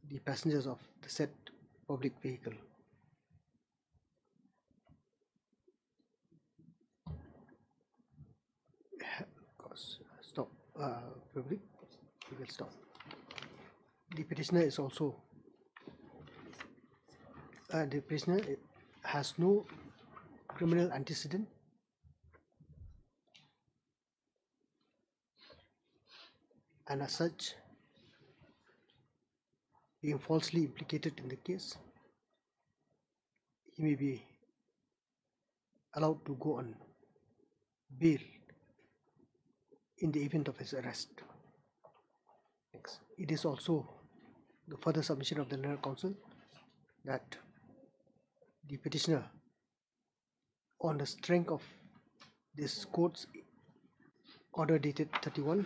the passengers of the said public vehicle. Stop. Public, we will stop. The petitioner is also the prisoner has no criminal antecedent and as such, being falsely implicated in the case, he may be allowed to go on bail in the event of his arrest. Next. It is also the further submission of the letter counsel that the petitioner, on the strength of this court's order dated 31/1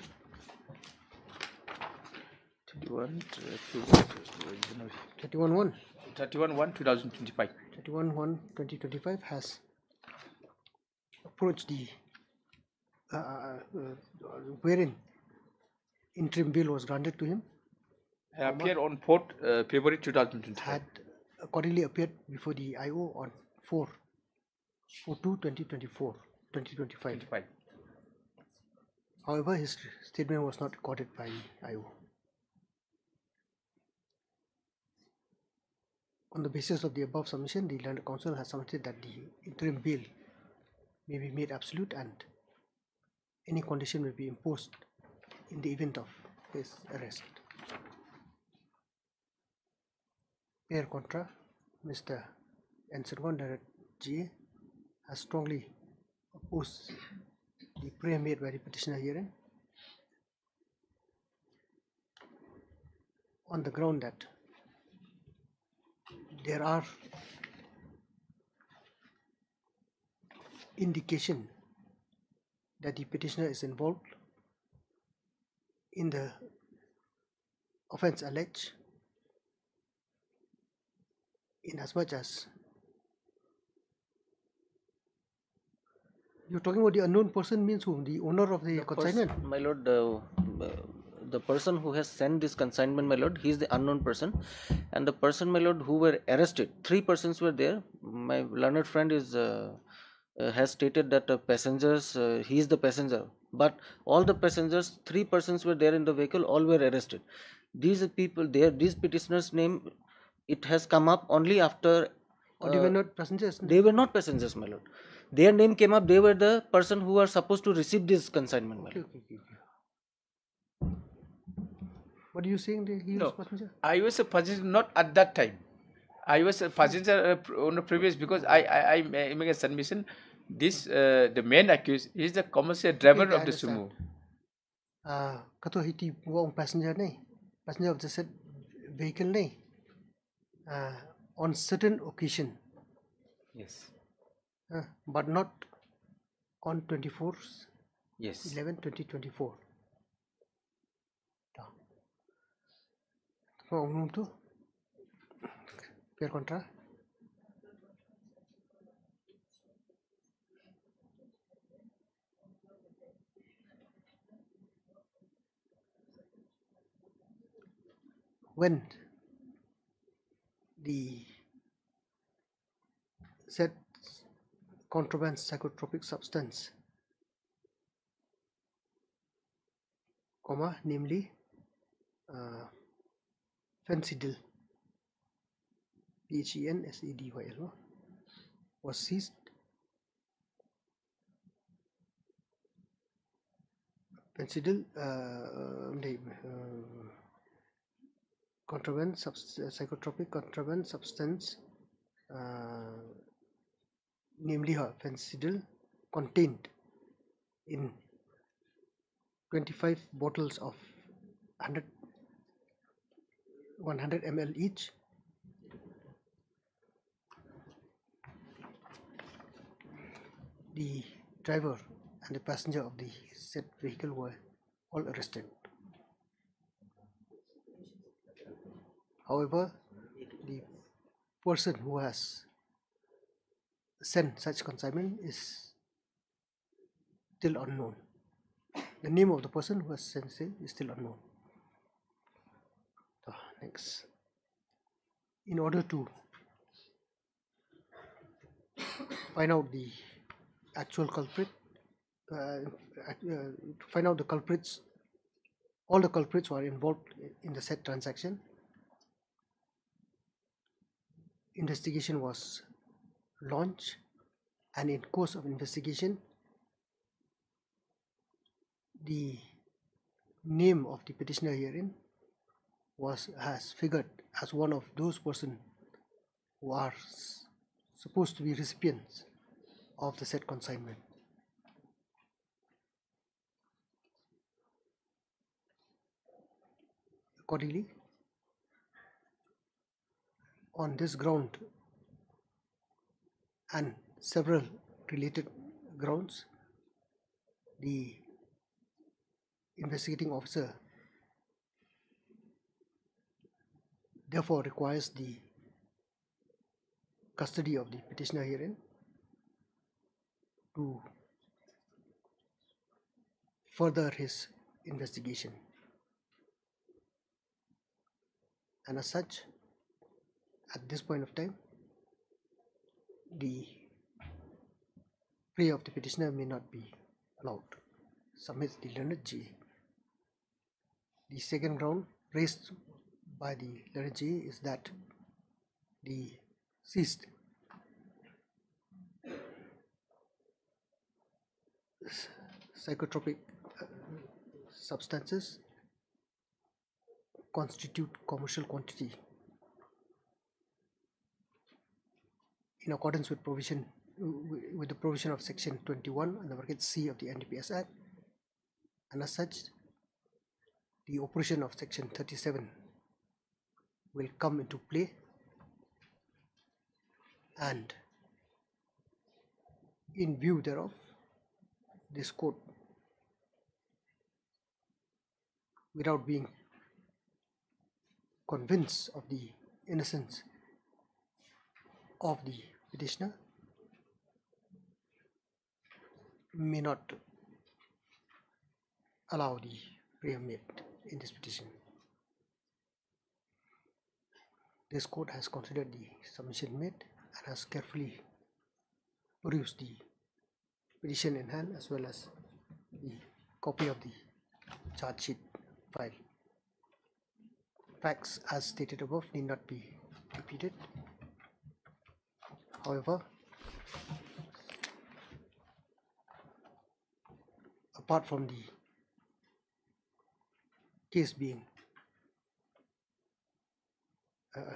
2025 has approached the wherein interim bail was granted to him. Appeared on 4th February 2025. Had accordingly appeared before the IO on 4/2/2025. However, his statement was not recorded by the IO. On the basis of the above submission, the Land Council has submitted that the interim bail may be made absolute and any condition will be imposed in the event of his arrest. Per contra, Mr. N. G. has strongly opposed the prayer made by the petitioner herein on the ground that there are indication that the petitioner is involved in the offence alleged, in as much as you're talking about the unknown person means whom? The owner of the consignment? My lord, the person who has sent this consignment, my lord, he is the unknown person, and the person, my lord, who were arrested, 3 persons were there. My learned friend is has stated that passengers, he is the passenger, but all the passengers, 3 persons were there in the vehicle, all were arrested. These people there, these petitioners' name, it has come up only after. Or they were not passengers? They were not passengers, my lord. Their name came up. They were the person who were supposed to receive this consignment, my lord. Okay. What are you saying? He was passenger? I was a passenger not at that time. I was a passenger on the previous, because I make a submission. This the main accused is the commercial driver of the sumo. Kato hiti wong passenger of the said vehicle on certain occasion. Yes. But not on 24th Yes. 11/2024. Umum tu per contra. When the said contraband psychotropic substance, namely fencidal, PHENSEDYL, was seized. Fencidal contraband psychotropic contraband substance, namely fencidal, contained in 25 bottles of 100 ml each. The driver and the passenger of the said vehicle were all arrested. However, the person who has sent such consignment is still unknown. The name of the person who has sent it is still unknown. Next, in order to find out the actual culprit, to find out the culprits, all the culprits who are involved in the said transaction, investigation was launched, and in course of investigation, the name of the petitioner herein has figured as one of those persons who are supposed to be recipients of the said consignment. Accordingly, on this ground and several related grounds, the investigating officer therefore requires the custody of the petitioner herein to further his investigation, and as such, at this point of time, the plea of the petitioner may not be allowed. Submits the learned GA. The second ground raised by the learned GA is that the seized psychotropic substances constitute commercial quantity in accordance with the provision of section 21 and the bracket C of the NDPS Act, and as such, the operation of section 37 will come into play and in view thereof, this court, without being convinced of the innocence of the petitioner, may not allow the preeminent in this petition. This court has considered the submission made and has carefully perused the petition in hand as well as the copy of the charge sheet file. Facts as stated above need not be repeated. However, apart from the case being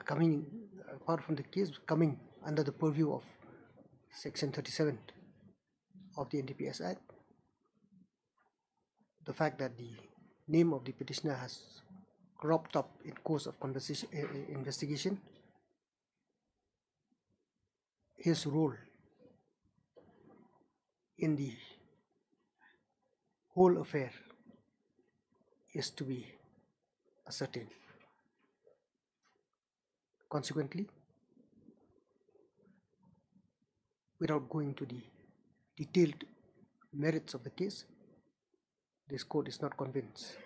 coming under the purview of Section 37 of the NDPS Act, the fact that the name of the petitioner has cropped up in course of investigation, his role in the whole affair is to be ascertained. Consequently, without going to the detailed merits of the case, this court is not convinced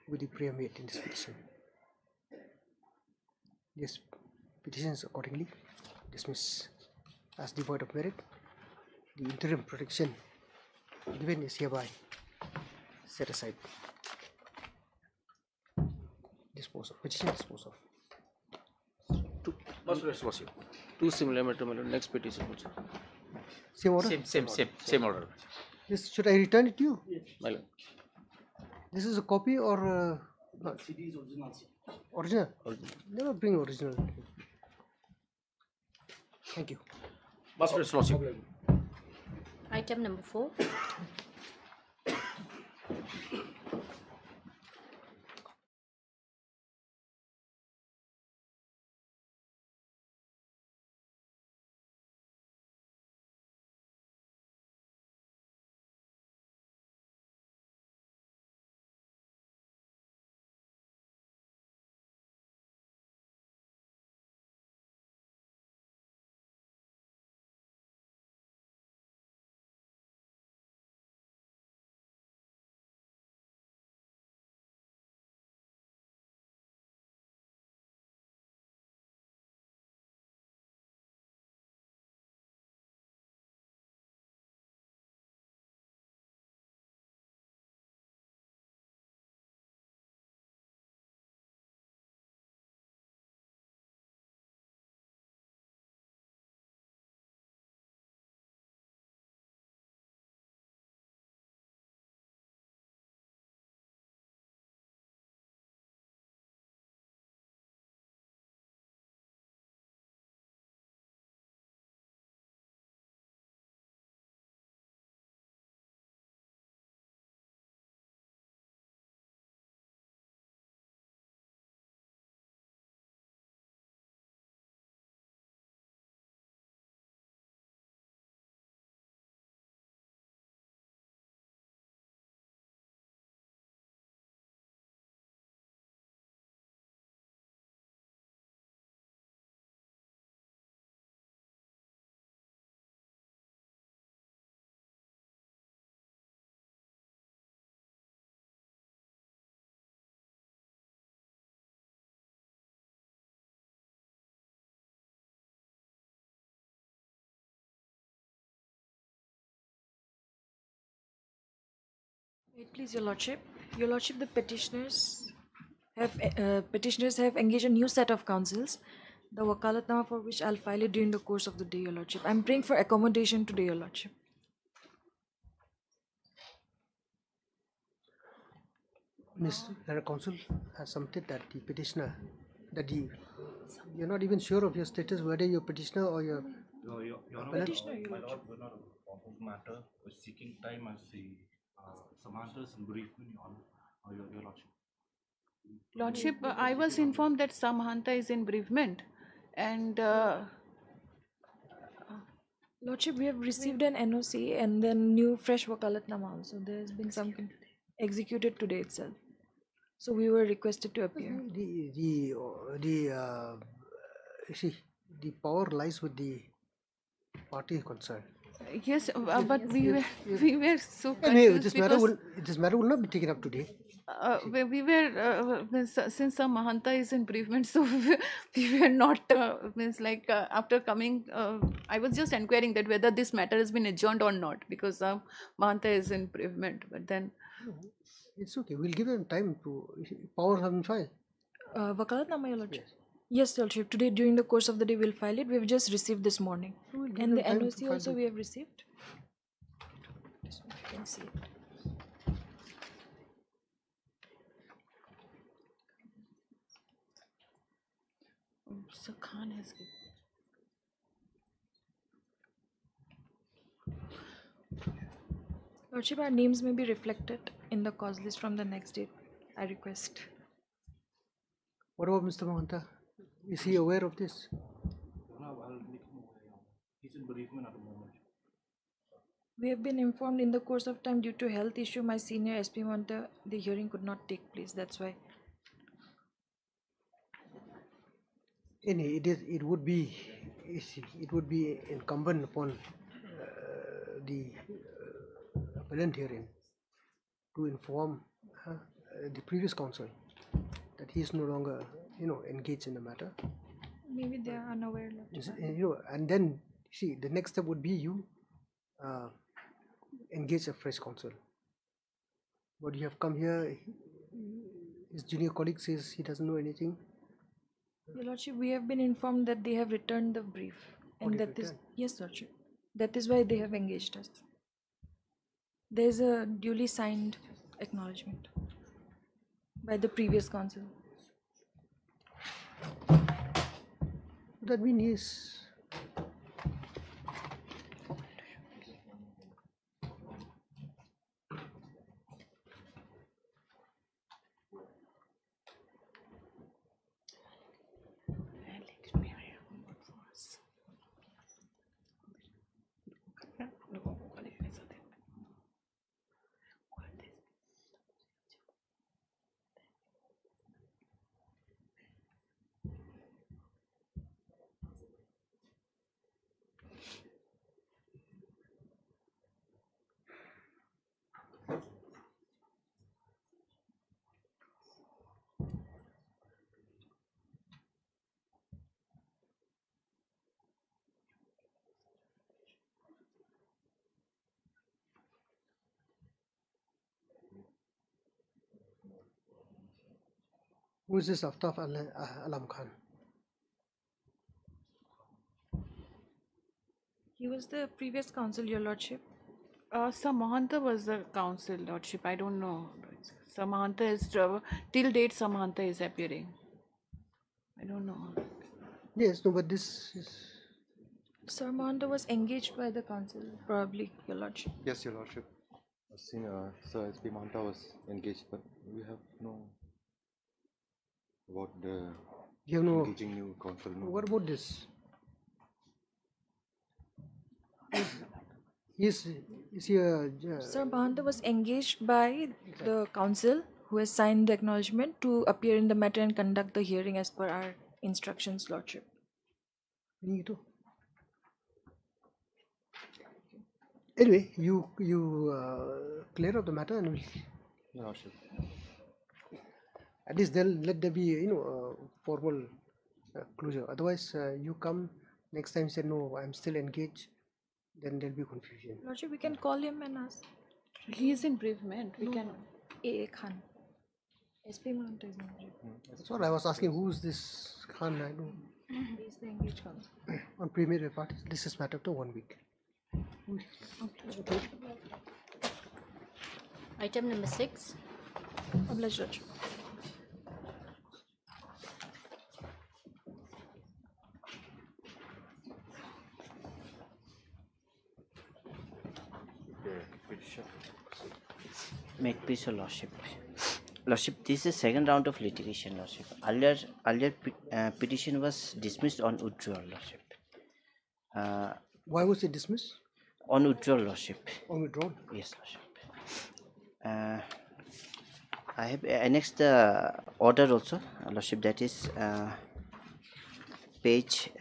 with the preeminent in this petition. This petition is accordingly dismissed as devoid of merit. The interim protection given is hereby set aside. Petition disposed of. Two similar matter, my lord. Next petition also. Same order? Same order. This, should I return it to you? Yes. My lord. This is a copy or not? CD is original. Original? Never bring original. Thank you. Item number 4. Wait, please, Your Lordship. Your Lordship, the petitioners have engaged a new set of counsels, the wakalatnama for which I'll file it during the course of the day, Your Lordship. I'm praying for accommodation today, Your Lordship. Mr. Counsel has submitted that the petitioner, you're not even sure of your status, whether you're petitioner or you're Petitioner, Your my Lordship. lord, we're not of matter. We're seeking time as the Samantas and bereavement, your lordship. Lordship, I was informed that Samahanta is in bereavement, and Lordship, we have received an NOC and then new fresh wakalatnama also. There has been something executed today itself. So we were requested to appear. See, the power lies with the party concerned. Yes, but we were so Anyway, confused because this matter will not be taken up today. we were since some Mahanta is in bereavement, so we were not after coming. I was just inquiring that whether this matter has been adjourned or not because Mahanta is in bereavement. But then It's okay. We'll give them time to power have been filed. Wakalatnama, Your Lordship. Yes, Lordship. Today, during the course of the day, we'll file it. We've just received this morning. We'll give And them the time to NOC file also it. we have received. This one, you can see it. Sir Khan has given. Lordship, our names may be reflected in the cause list from the next date. I request. What about Mr. Mahanta? Is he aware of this? He's in bereavement at the moment. We have been informed in the course of time due to health issue, my senior SP Mahanta, the hearing could not take place. That's why. It would be incumbent upon the appellant herein to inform the previous counsel that he is no longer engaged in the matter. Maybe they are unaware. And then see the next step would be you engage a fresh counsel. But you have come here, his junior colleague says he doesn't know anything. Your Lordship, we have been informed that they have returned the brief, and that is yes, Lordship. That is why they have engaged us. There is a duly signed acknowledgement by the previous counsel. That means who is this Aftaf Alam Khan? He was the previous counsel, Your Lordship. Sir Mahanta was the counsel, Lordship. I don't know. Sir Mahanta is till date. Sir Mahanta is appearing. I don't know. Yes, no, but this is. Sir Mahanta was engaged by the counsel, probably, Your Lordship. Yes, Your Lordship. Senior Sir SP Mahanta was engaged, but we have no about the engaging new counsel. No. What about this? Is he a Sir Mahanta was engaged by the counsel who has signed the acknowledgement to appear in the matter and conduct the hearing as per our instructions, Lordship. Anyway, you clear up the matter and we'll. Yeah, Lordship. At least let there be formal closure. Otherwise, you come next time say no, I'm still engaged. Then there'll be confusion. Lordship, we can call him and ask. He is in bereavement. We can. A. Khan. SP Mahanta is in bereavement. That's what I was asking. Who's this Khan? I know. He is the engaged counsel. On premier parties, this is matter after 1 week. Okay. Item number 6. Obliged, Lordship. May it please your Lordship. Lordship, this is second round of litigation, Lordship. Earlier petition was dismissed on withdrawal, Lordship. Why was it dismissed? On withdrawal, Lordship. On withdrawal? Yes, Lordship. I have annexed the order also, Lordship, that is page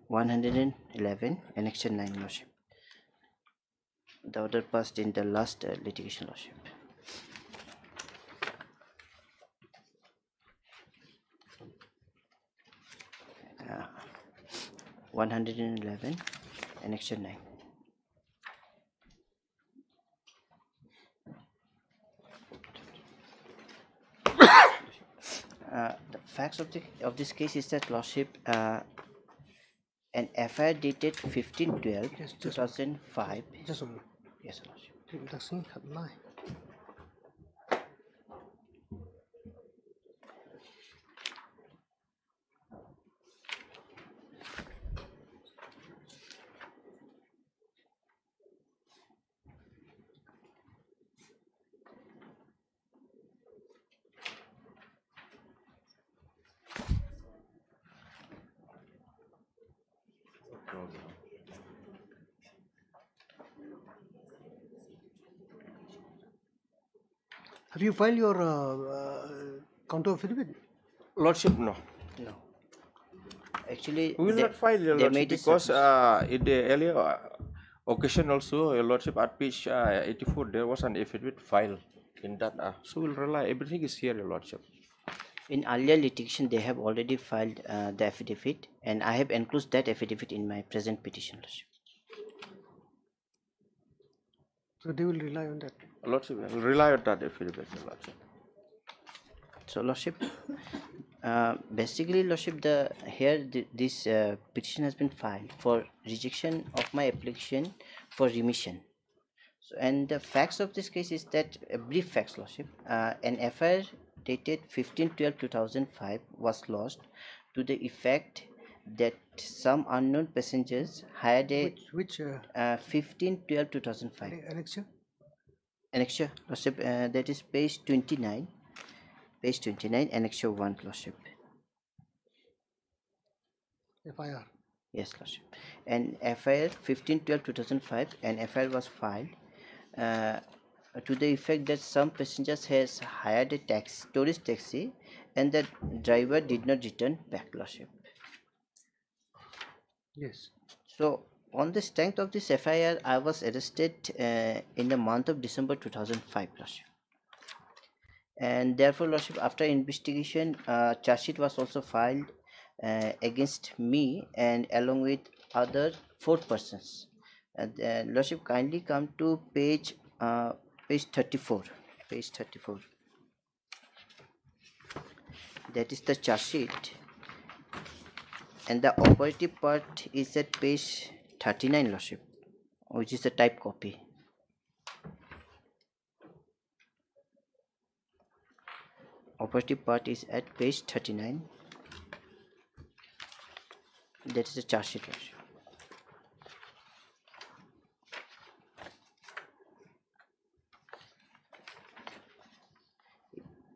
111, annexation 9, Lordship. The order passed in the last litigation, Lordship. 111, annexation 9. The facts of this case is that, Lordship, an FIR dated 15/12/2005. Just a moment. Yes, Lordship. Have you filed your counter affidavit? Lordship, no. No. Actually, We will not file, Your Lordship, because in the earlier occasion also, Your Lordship, at page 84, there was an affidavit filed in that. So we'll rely, everything is here, Your Lordship. In earlier litigation, they have already filed the affidavit, and I have enclosed that affidavit in my present petition, Lordship. So they will rely on that. Lordship, will rely on that affidavit, Your Lordship. So, Lordship, basically, Lordship, this petition has been filed for rejection of my application for remission. So, and the facts of this case is that, brief facts, Lordship, an FIR dated 15/12/2005 was lodged to the effect that some unknown passengers hired a 15/12/2005 annexure. Annexure, Lordship, that is page 29. Page 29, annexure 1, Lordship. FIR. Yes, Lordship. And FIR 15/12/2005, an FIR was filed to the effect that some passengers has hired a tourist taxi, and the driver did not return back, Lordship. Yes. So, on the strength of this FIR, I was arrested in the month of December 2005, Lordship. And therefore, Lordship, after investigation, charge sheet was also filed against me and along with other 4 persons. Lordship, kindly come to page 34. Page 34. That is the charge sheet, and the operative part is at page 39, Lordship, which is a type copy. Operative part is at page 39. That is the charge sheet, Lordship.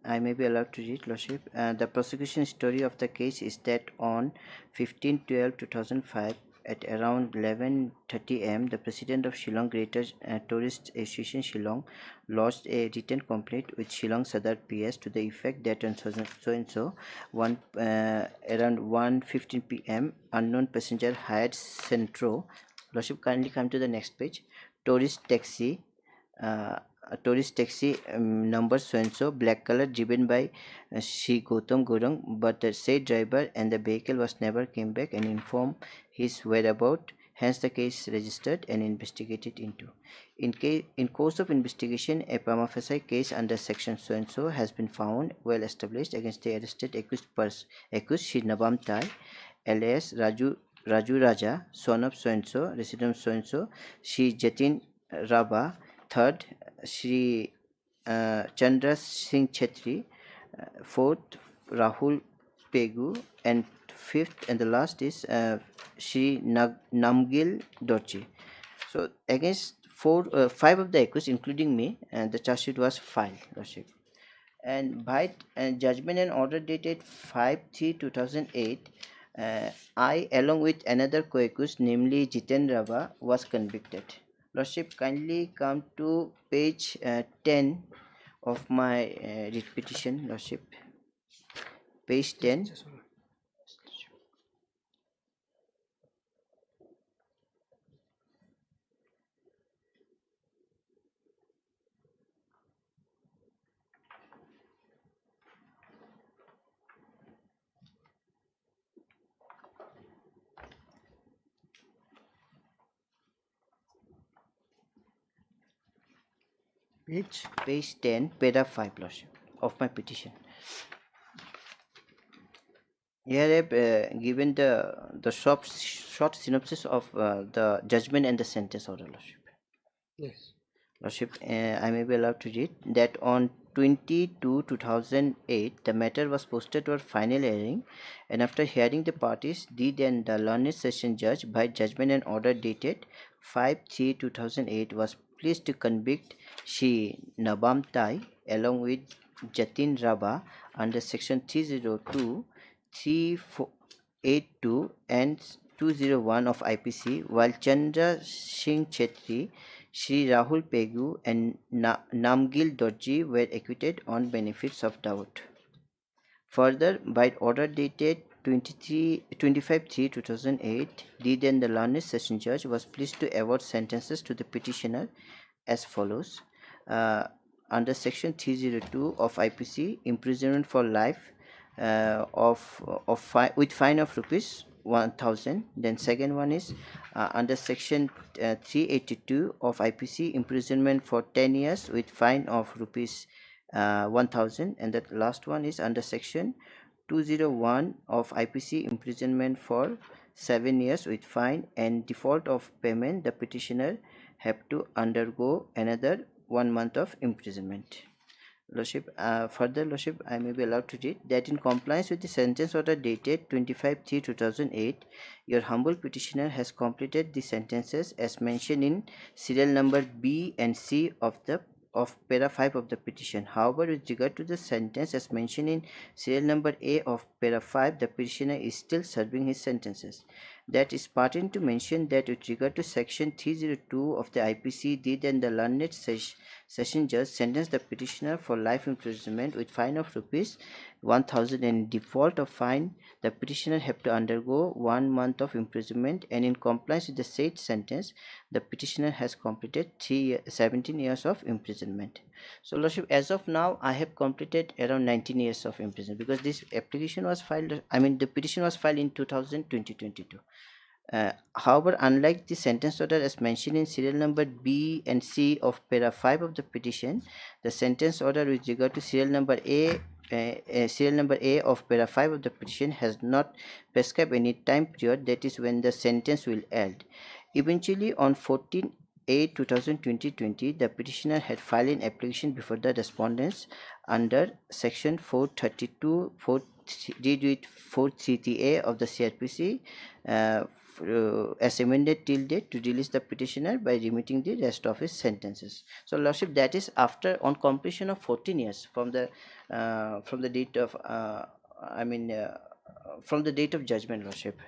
I may be allowed to read, Lordship. The prosecution story of the case is that on 15/12/2005 at around 11:30 am, the president of Shillong Greater Tourist Association Shillong lodged a written complaint with Shillong Sadar PS to the effect that on so-and-so around 1:15 p.m. unknown passenger hired Centro. Lordship, kindly come to the next page. Tourist taxi number so-and-so, black color, driven by Sri Gautam Gurung, but the said driver and the vehicle was never came back and informed his whereabout. Hence, the case registered and investigated into. In course of investigation, a prima facie case under section so-and-so has been found well established against the arrested accused Shri Nabam Tai, alias Raju Raja, son of so-and-so, resident so-and-so, Shri Jatin Raba, third, Shri Chandra Singh Chetri, fourth, Rahul Pegu, and fifth and the last is Shri Namgil Dorji. So against 5 of the accused, including me, and the charge sheet was filed, Lordship. And by judgment and order dated 5/3/2008, I, along with another co-accused, namely Jiten Rava, was convicted. Lordship, kindly come to page 10 of my writ petition, Lordship. Page 10. Page 10, para 5, Lordship, of my petition. Here I have given the short synopsis of the judgment and the sentence order, Lordship. Yes. Lordship, I may be allowed to read that on 22/2008, the matter was posted for final hearing, and after hearing the parties, the then the learned session judge, by judgment and order dated 5/3/2008, was pleased to convict Shri Nabam Tai along with Jatin Raba under section 302, 382 and 201 of IPC, while Chandra Singh Chetri, Shri Rahul Pegu and Namgil Dorji were acquitted on benefits of doubt. Further, by order dated 25/3/2008, the then the learned session judge was pleased to award sentences to the petitioner as follows. Under section 302 of IPC, imprisonment for life with fine of rupees 1000. Then second one is under section 382 of IPC, imprisonment for 10 years with fine of rupees 1000. And the last one is under section 201 of IPC, imprisonment for 7 years with fine, and default of payment, the petitioner have to undergo another 1 month of imprisonment. Lordship, further, Lordship, I may be allowed to read that in compliance with the sentence order dated 25/3/2008, your humble petitioner has completed the sentences as mentioned in serial number B and C of para 5 of the petition. However, with regard to the sentence as mentioned in serial number A of para 5, the petitioner is still serving his sentences. That is pertinent to mention that with regard to section 302 of the IPC, the then the learned session judge sentenced the petitioner for life imprisonment with fine of rupees 1000, and in default of fine, the petitioner have to undergo 1 month of imprisonment, and in compliance with the said sentence, the petitioner has completed 17 years of imprisonment. So, Lordship, as of now, I have completed around 19 years of imprisonment, because this application was filed, the petition was filed in 2022. However, unlike the sentence order as mentioned in serial number B and C of para 5 of the petition, the sentence order with regard to serial number A of para 5 of the petition has not prescribed any time period, that is when the sentence will end. Eventually, on 14/8/2020, the petitioner had filed an application before the respondents under section 432 433A of the CRPC as amended till date, to release the petitioner by remitting the rest of his sentences. So, Lordship, that is after on completion of 14 years from the date of from the date of judgment, Lordship,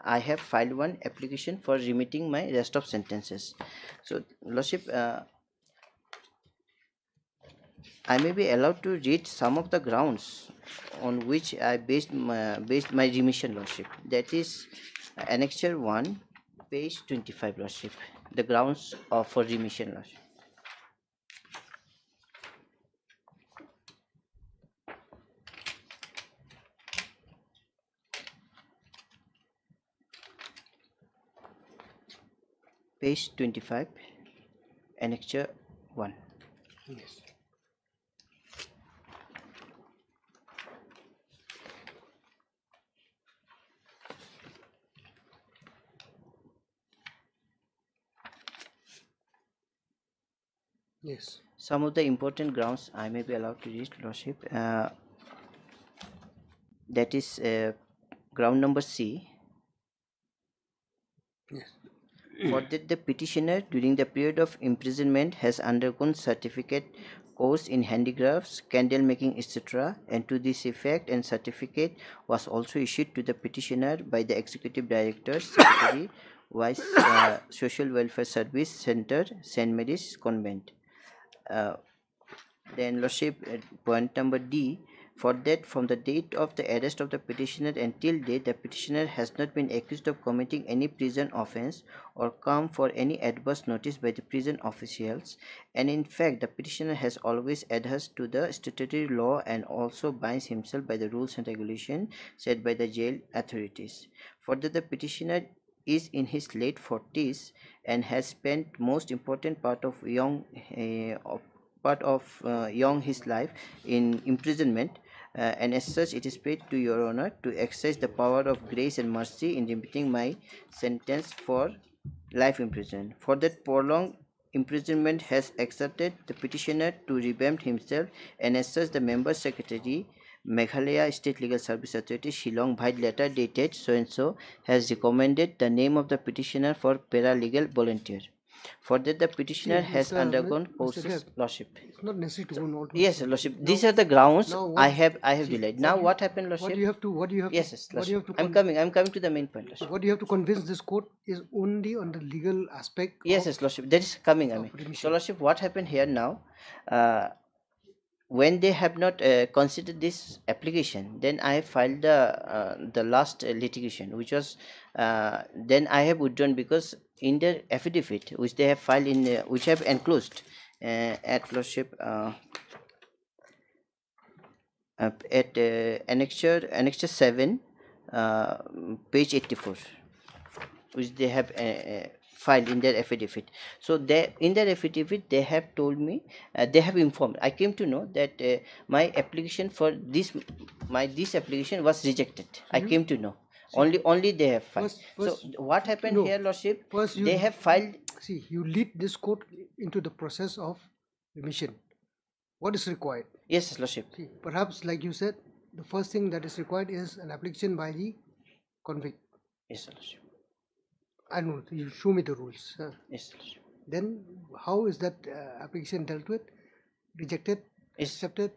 I have filed one application for remitting my rest of sentences. So, Lordship, I may be allowed to read some of the grounds on which I based my remission, Lordship. That is Annexure 1, page 25, Lordship. The grounds for remission, Lordship. Page 25, Annexure 1. Yes. Yes. Some of the important grounds I may be allowed to read, Lordship. That is ground number C. Yes. For that the petitioner during the period of imprisonment has undergone certificate course in handicrafts, candle making, etc. And to this effect, and certificate was also issued to the petitioner by the Executive Director, Secretary, Vice Social Welfare Service Center, St. Mary's Convent. Then Lordship, point number D, for that from the date of the arrest of the petitioner until date, the petitioner has not been accused of committing any prison offence or come for any adverse notice by the prison officials, and in fact the petitioner has always adheres to the statutory law and also binds himself by the rules and regulations set by the jail authorities. Further, the petitioner is in his late 40s and has spent most important part of his life in imprisonment, and as such it is paid to your honor to exercise the power of grace and mercy in remitting my sentence for life imprisonment. For that prolonged imprisonment has exerted the petitioner to revamp himself, and as such the member secretary, Meghalaya State Legal Service Authority, Shillong, by letter dated so and so, has recommended the name of the petitioner for paralegal volunteer. For that the petitioner has undergone courses. Lordship. It's not necessary to go on all. Yes, Lordship. These are the grounds I have delayed. Now what happened, Lordship? What do you have to? Yes, Lordship. I'm coming to the main point, Lordship. What you have to convince this court is only on the legal aspect. Yes, Lordship. That is coming. So, Lordship, what happened here now? When they have not considered this application, then I have filed the last litigation, which was then I have withdrawn, because in their affidavit which they have filed in which I have enclosed at Lordship at annexure 7, page 84, which they have filed in their affidavit. So they, in their affidavit, they have told me, they have informed, I came to know that my application for this application was rejected. I came to know. Only they have filed. So what happened here, Lordship? They have filed. See, you lead this court into the process of remission. What is required? Yes, Lordship. See, perhaps, like you said, the first thing that is required is an application by the convict. Yes, Lordship. I know, you show me the rules. Yes, Lordship. Then how is that application dealt with? Rejected? Accepted?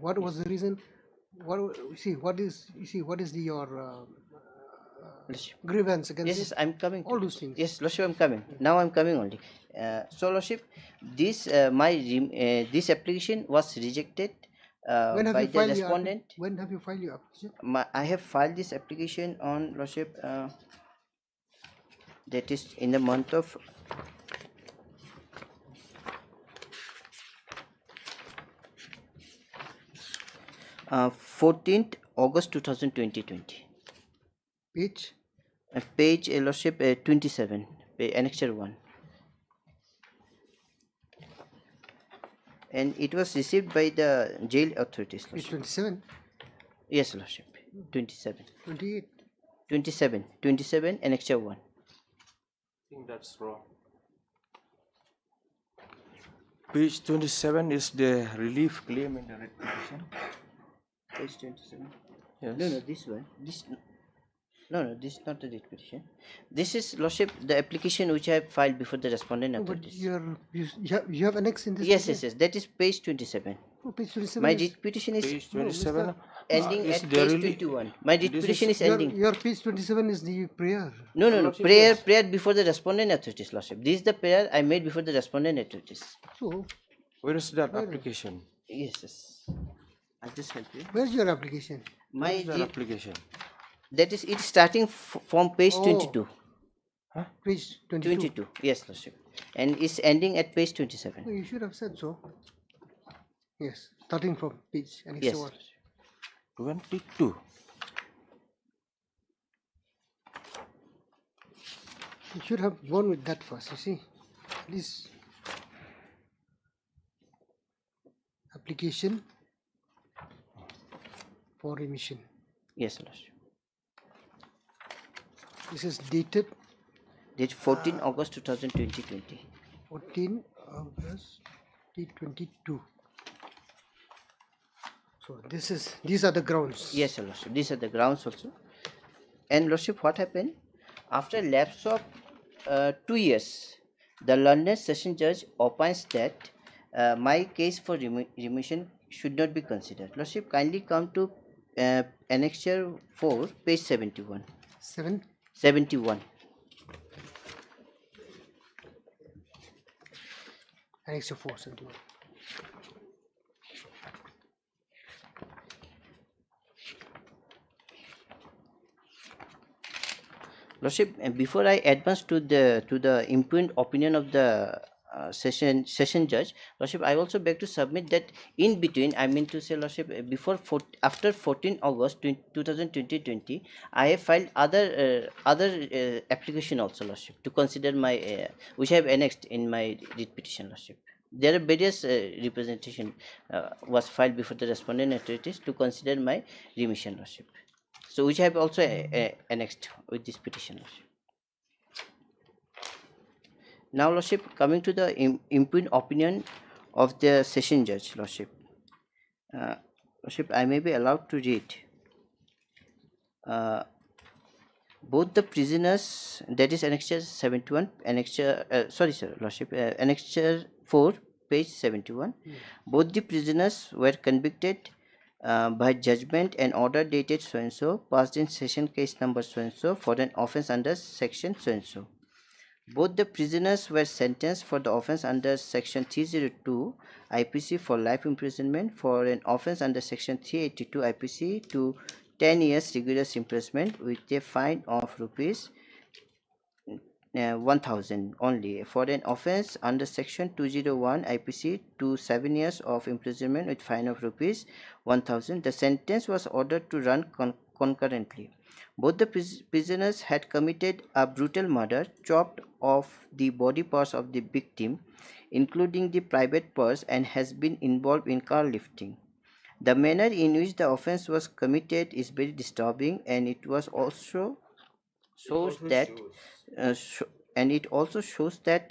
What was the reason? What is your grievance against? Yes, I'm coming. All those things. Yes, Lordship, I'm coming. Now I'm coming only. So, Lordship, this this application was rejected by the respondent. When have you filed your application? I have filed this application on, Lordship, that is in the month of uh, 14th August 2020. Page? Page, Lordship, 27, annexure 1. And it was received by the jail authorities. Page 27? Yes, Lordship. 27. 28? 27, annexure 1. I think that's wrong. Page 27 is the relief claim in the writ petition. Page 27. Yes. No, this one. No, this is not the writ petition. This is, Lordship, the application which I have filed before the respondent authorities. But you have annex in this? Yes. That is page 27. Oh, page 27. My writ petition is page 27. Ending at page 21. My writ petition is ending. Your page 27 is the prayer. No. Prayer before the respondent authorities, Lordship. This is the prayer I made before the respondent authorities. So, where is that application? Yes. I'll just help you. Where's your application? My application. That is, it's starting from page 22. Huh? Page 22. Yes, Lordship. And it's ending at page 27. Oh, you should have said so. Yes, starting from page. And yes. 22. You should have gone with that first, you see. This application for remission. Yes, Lordship. This is dated? Date 14 August 2020. 14 August 2022. So these are the grounds. Yes, Lordship. These are the grounds also. And Lordship, what happened? After lapse of 2 years, the London Session Judge opines that my case for remission should not be considered. Lordship, kindly come to annexure 4, page 71. 71. Annexure 4, 71. Lordship, before I advance to the impugned opinion of the session judge, Lordship, I also beg to submit that in between, I mean to say, Lordship, after 14 August 2020, I have filed other application also, Lordship, to consider my which I have annexed in my writ petition, Lordship. There are various representation was filed before the respondent authorities to consider my remission, Lordship. So which I have also annexed with this petition, Lordship. Now, Lordship, coming to the impugned opinion of the session judge, Lordship. Lordship, I may be allowed to read. Both the prisoners, that is annexure 71, annexure 4, page 71. Both the prisoners were convicted by judgment and order dated so and so, passed in session case number so and so, for an offence under section so and so. Both the prisoners were sentenced for the offence under section 302 IPC for life imprisonment, for an offence under section 382 IPC to 10 years rigorous imprisonment with a fine of rupees 1000 only. For an offence under section 201 IPC to 7 years of imprisonment with fine of rupees 1000. The sentence was ordered to run concurrently. Both the prisoners had committed a brutal murder, chopped off the body parts of the victim, including the private parts, and has been involved in car lifting. The manner in which the offence was committed is very disturbing, and it was also shows that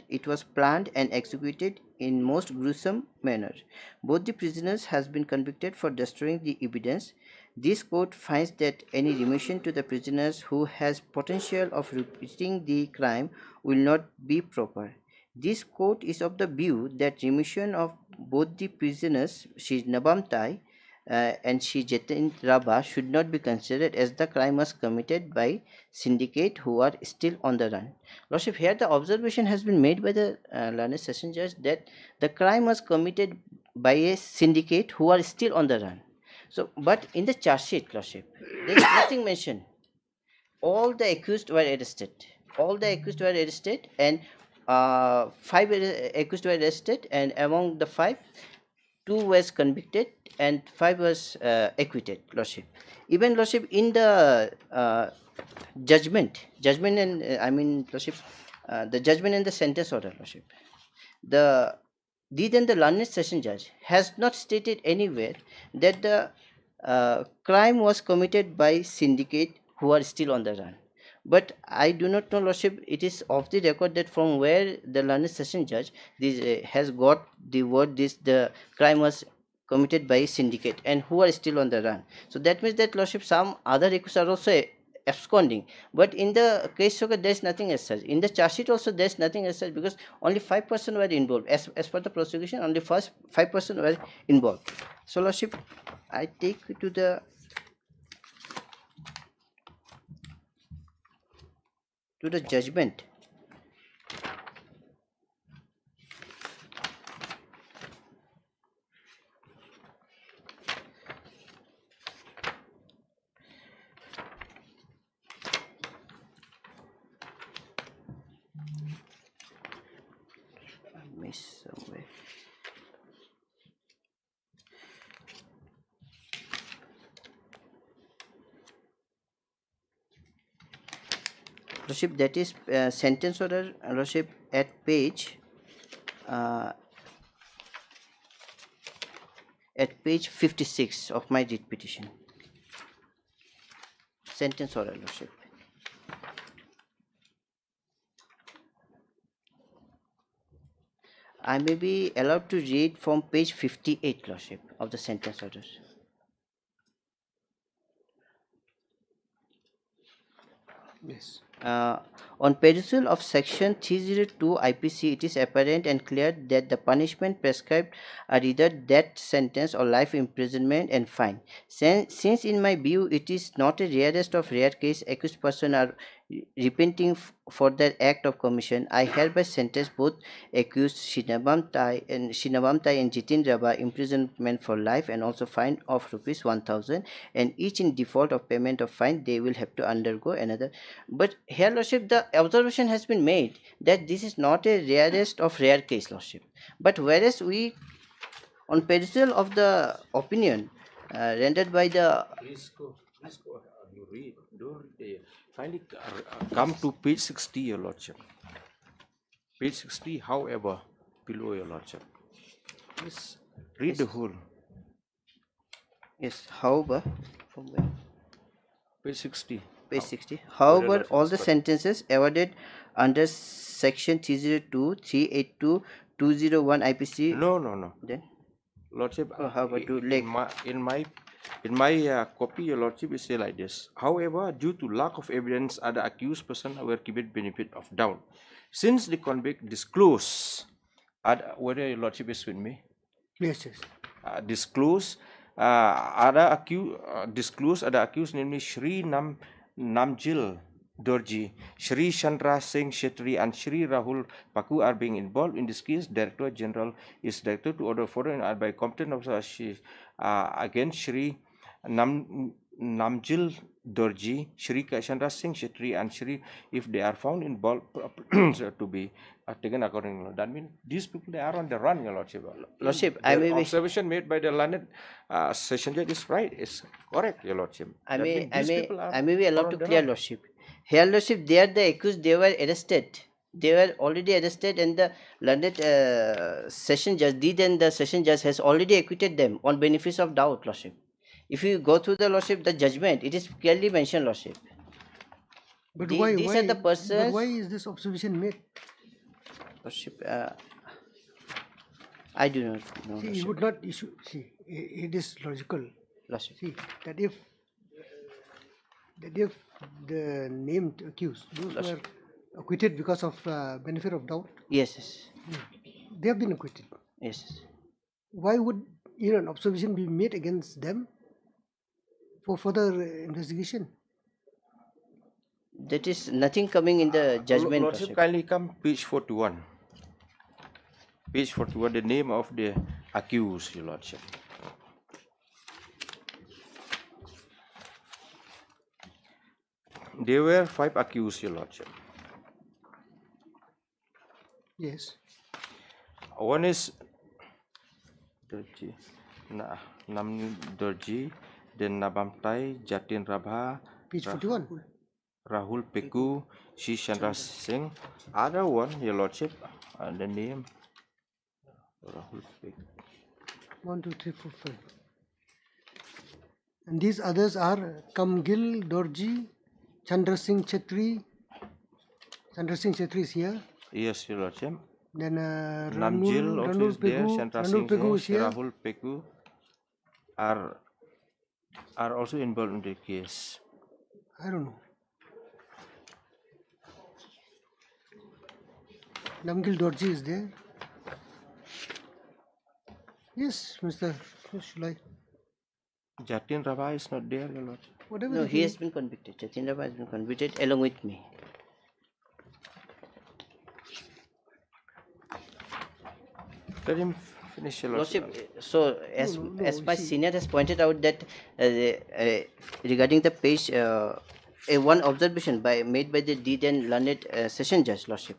it was planned and executed in most gruesome manner. Both the prisoners has been convicted for destroying the evidence. This court finds that any remission to the prisoners who has potential of repeating the crime will not be proper. This court is of the view that remission of both the prisoners, Shri Nabamtai and Shri Jatin Rabha, should not be considered, as the crime was committed by syndicate who are still on the run. Lordship, here the observation has been made by the learned session judge that the crime was committed by a syndicate who are still on the run. So, but in the charge sheet, Lordship, there is nothing mentioned. All the accused were arrested. And 5 accused were arrested, and among the 5, 2 was convicted and 5 was acquitted, Lordship. Even, Lordship, in the judgment and Lordship, the judgment and the sentence order, Lordship, the learned session judge has not stated anywhere that the crime was committed by syndicate who are still on the run. But I do not know, Lordship, it is off the record that from where the learned session judge has got the word the crime was committed by syndicate and who are still on the run. So that means that, Lordship, some other accused are also absconding. But in the case there is nothing as such. In the charge sheet also there is nothing as such, because only 5 persons were involved. As per the prosecution, only 5 persons were involved. So, Lordship, I take you to the judgment. I missed somewhere. Lordship, that is sentence order, Lordship, at page 56 of my writ petition. Sentence order, Lordship. I may be allowed to read from page 58, Lordship, of the sentence order. Yes. On perusal of section 302 IPC, it is apparent and clear that the punishment prescribed are either death sentence or life imprisonment and fine. Since in my view it is not a rarest of rare case accused person are repenting for their act of commission, I hereby sentence both accused Shinabam Tai and Jitin Raba imprisonment for life and also fine of rupees 1000, and each in default of payment of fine they will have to undergo another. But here, Lordship, the observation has been made that this is not a rarest of rare case, Lordship. But whereas we, on perusal of the opinion rendered by the... Please go, you read, don't read. Finally, come to page 60, Your Lordship. Page 60, however, below, Your Lordship. Please read the whole. Yes, however, from where? Page 60. Page 60. However, all the sentences awarded under section 302, 382, 201 IPC. No. Then? Lordship, how about in my copy, Your Lordship, it says like this. However, due to lack of evidence, other accused persons were given benefit of doubt. Since the convict disclosed, whether Your Lordship is with me? Yes. Disclosed other accused, namely Shri Namjil Dorji, Shri Chandra Singh Shetty, and Shri Rahul Paku are being involved in this case. Director General is directed to order further and by competent officer against Shri Namjil Dorji, Shri Chandra Singh Shetty, and Shri, if they are found involved, to be taken accordingly. That means these people, they are on the run, Your Lordship. Lordship, the observation made by the learned session judge is right, is correct, Your Lordship. I may be allowed to clear, Lordship. Here, Lordship, they are the accused, they were arrested. They were already arrested, and the learned session judge, the session judge has already acquitted them on benefits of doubt, Lordship. If you go through the Lordship, the judgment, it is clearly mentioned, Lordship. But these why, are the persons. But why is this observation made? Lordship, I do not know. See, you would not issue. See, it is logical. Lordship. See, that if the named accused, those were acquitted because of benefit of doubt. Yes. They have been acquitted. Yes. Why would an observation be made against them for further investigation? That is nothing coming in the judgment. Lordship, kindly come page 41. Page 41, the name of the accused, Your Lordship. There were 5 accused, Your Lordship. Yes. One is Nam Dorji, then Nabamtai, Jatin Rabha, Page 41. Rahul Peku, Shri Chandra Singh. Other one, Your Lordship, the name Rahul Peku. 1, 2, 3, 4, 5. And these others are Kamgil Dorji, Chandra Singh Shetty. Chandra Singh Shetty is here. Yes, Your Lordship. Then Namjil also is there. Chandra Singh, Rahul Peku are also involved in the case. I don't know. Namgil Dorji is there. Yes, Mr. Shulai. Jatin Rabha is not there, Your Lordship. Whatever. No, he has been convicted. Jatin Rabha has been convicted along with me. Let him finish, Your Lordship. So, as my senior has pointed out that regarding the page, one observation made by the deed and learned session judge, Lordship.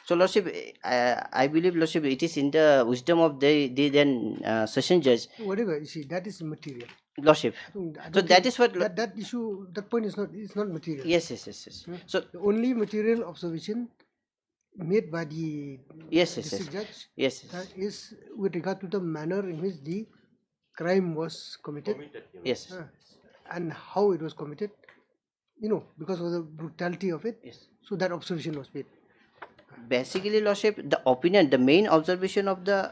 So, Lordship, I believe, Lordship, it is in the wisdom of the then session judge. Whatever, you see, that is material. Lordship. So that is what that issue, that point is not material. Yes. So the only material observation made by the district judge is with regard to the manner in which the crime was committed. Yes. And how it was committed, because of the brutality of it. Yes. So that observation was made. Basically, Lordship, the opinion, the main observation of the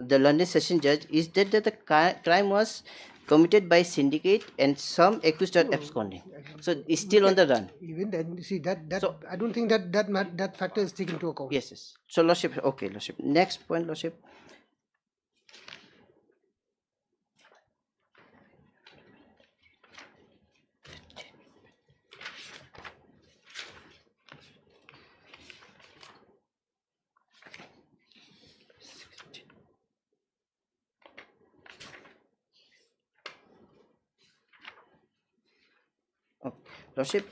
learned session judge is that the crime was committed by syndicate and some accused are absconding. So it's still on the run. Even then, see that I don't think that factor is taken into account. Yes. So Lordship, okay, Lordship. Next point, Lordship. Lordship,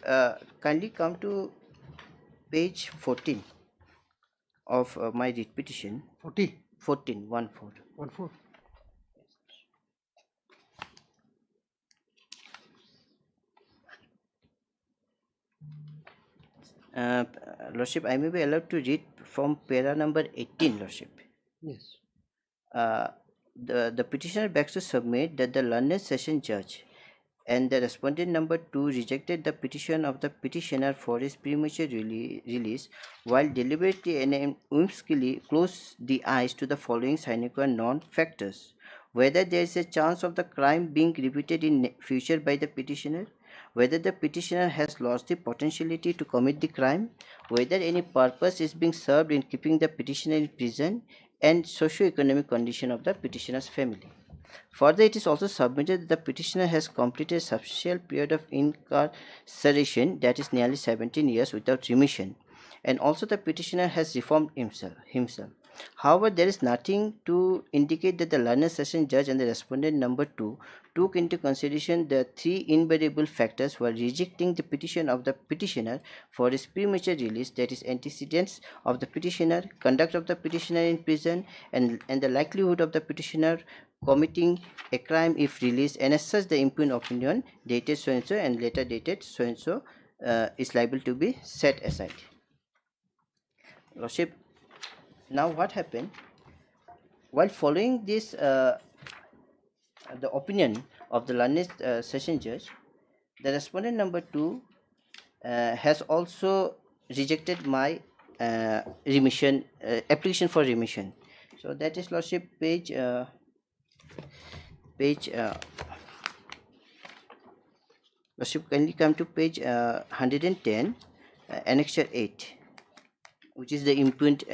kindly come to page 14 of my writ petition. 14. 14, 1 4. 1 4. Lordship, I may be allowed to read from para number 18, Lordship. Yes. The petitioner begs to submit that the learned session judge and the respondent number 2 rejected the petition of the petitioner for his premature release while deliberately and whimsically closed the eyes to the following sine qua non factors: whether there is a chance of the crime being repeated in future by the petitioner, whether the petitioner has lost the potentiality to commit the crime, whether any purpose is being served in keeping the petitioner in prison, and socio-economic condition of the petitioner's family. Further, it is also submitted that the petitioner has completed a substantial period of incarceration, that is nearly 17 years, without remission, and also the petitioner has reformed himself. However, there is nothing to indicate that the learned session judge and the respondent number 2 took into consideration the three invariable factors while rejecting the petition of the petitioner for his premature release, that is antecedents of the petitioner, conduct of the petitioner in prison, and the likelihood of the petitioner committing a crime if released, and as such the impugned opinion dated so and so and later dated so and so is liable to be set aside. Lordship, now what happened? While following this the opinion of the learned session judge, the respondent number 2 has also rejected my remission application for remission. So that is, Lordship, page Lordship, kindly come to page 110, annexure 8, which is the impugned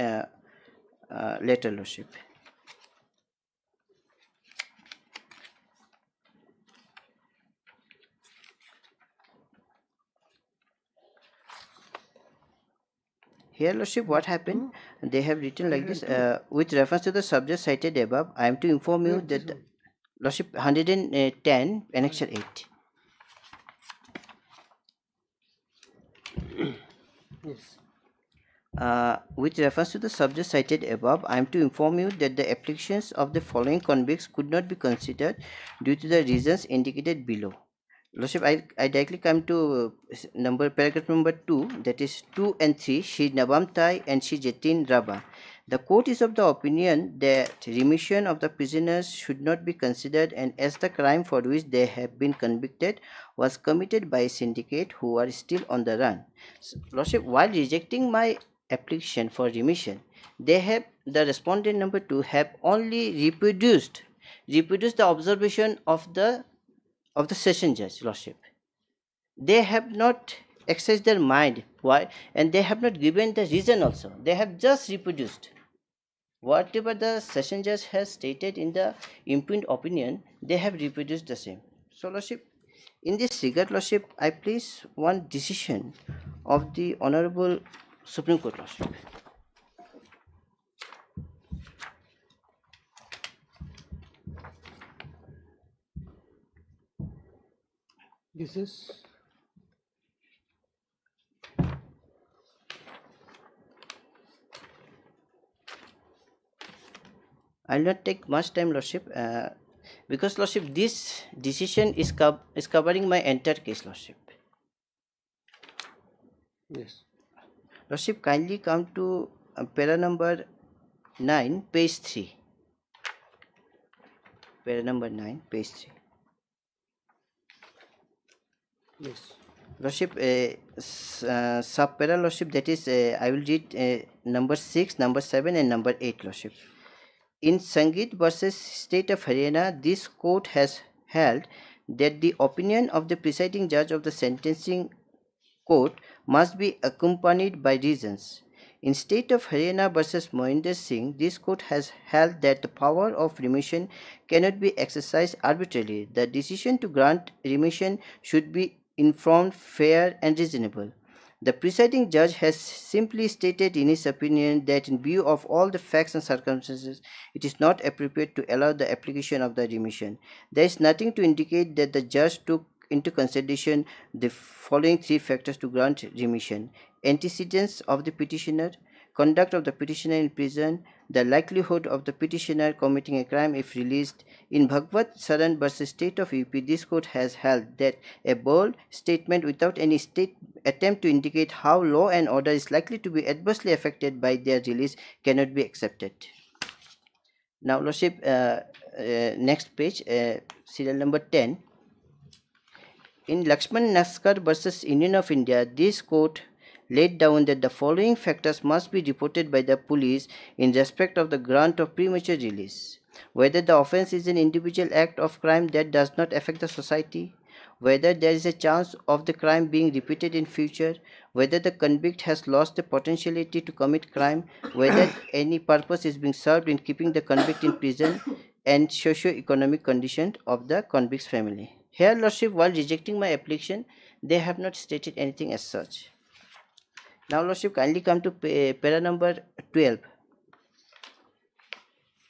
letter, Lordship. Here, Lordship, what happened? They have written like this: with reference to the subject cited above, I am to inform you that, Lordship, 110, annexure 8. Yes. With reference to the subject cited above, I am to inform you that the applications of the following convicts could not be considered due to the reasons indicated below. Lordship, I directly come to paragraph number 2, that is 2 and 3, Shri Nabam Tai and Shri Jatin Raba. The court is of the opinion that remission of the prisoners should not be considered, and as the crime for which they have been convicted was committed by a syndicate who are still on the run. So, Lordship, while rejecting my application for remission, the respondent number 2 have only reproduced the observation of the session judge, Lordship. They have not exercised their mind. Why? And they have not given the reason also. They have just reproduced whatever the session judge has stated in the impugned opinion. They have reproduced the same. So, Lordship, in this regard, Lordship, I place one decision of the Honorable Supreme Court, Lordship. This is I'll not take much time, Lordship, because, Lordship, this decision is covering my entire case, Lordship. Yes. Lordship, kindly come to para number 9, page 3. Para number 9, page 3. Yes. Lordship, sub-para, Lordship, that is, I will read number 6, number 7 and number 8, Lordship. In Sangeet versus State of Haryana, this court has held that the opinion of the presiding judge of the sentencing court must be accompanied by reasons. In State of Haryana versus Mohinder Singh, this court has held that the power of remission cannot be exercised arbitrarily. The decision to grant remission should be informed, fair, and reasonable. The presiding judge has simply stated in his opinion that in view of all the facts and circumstances, it is not appropriate to allow the application of the remission. There is nothing to indicate that the judge took into consideration the following three factors to grant remission: antecedents of the petitioner, conduct of the petitioner in prison, the likelihood of the petitioner committing a crime if released. In Bhagwat Saran versus State of UP, this court has held that a bold statement without any state attempt to indicate how law and order is likely to be adversely affected by their release cannot be accepted. Now, Lordship, next page, serial number 10. In Lakshman Naskar versus Union of India, this court laid down that the following factors must be reported by the police in respect of the grant of premature release: whether the offence is an individual act of crime that does not affect the society, whether there is a chance of the crime being repeated in future, whether the convict has lost the potentiality to commit crime, whether any purpose is being served in keeping the convict in prison, and socio-economic condition of the convict's family. Here, Lordship, while rejecting my application, they have not stated anything as such. Now, Lordship, kindly come to para number 12,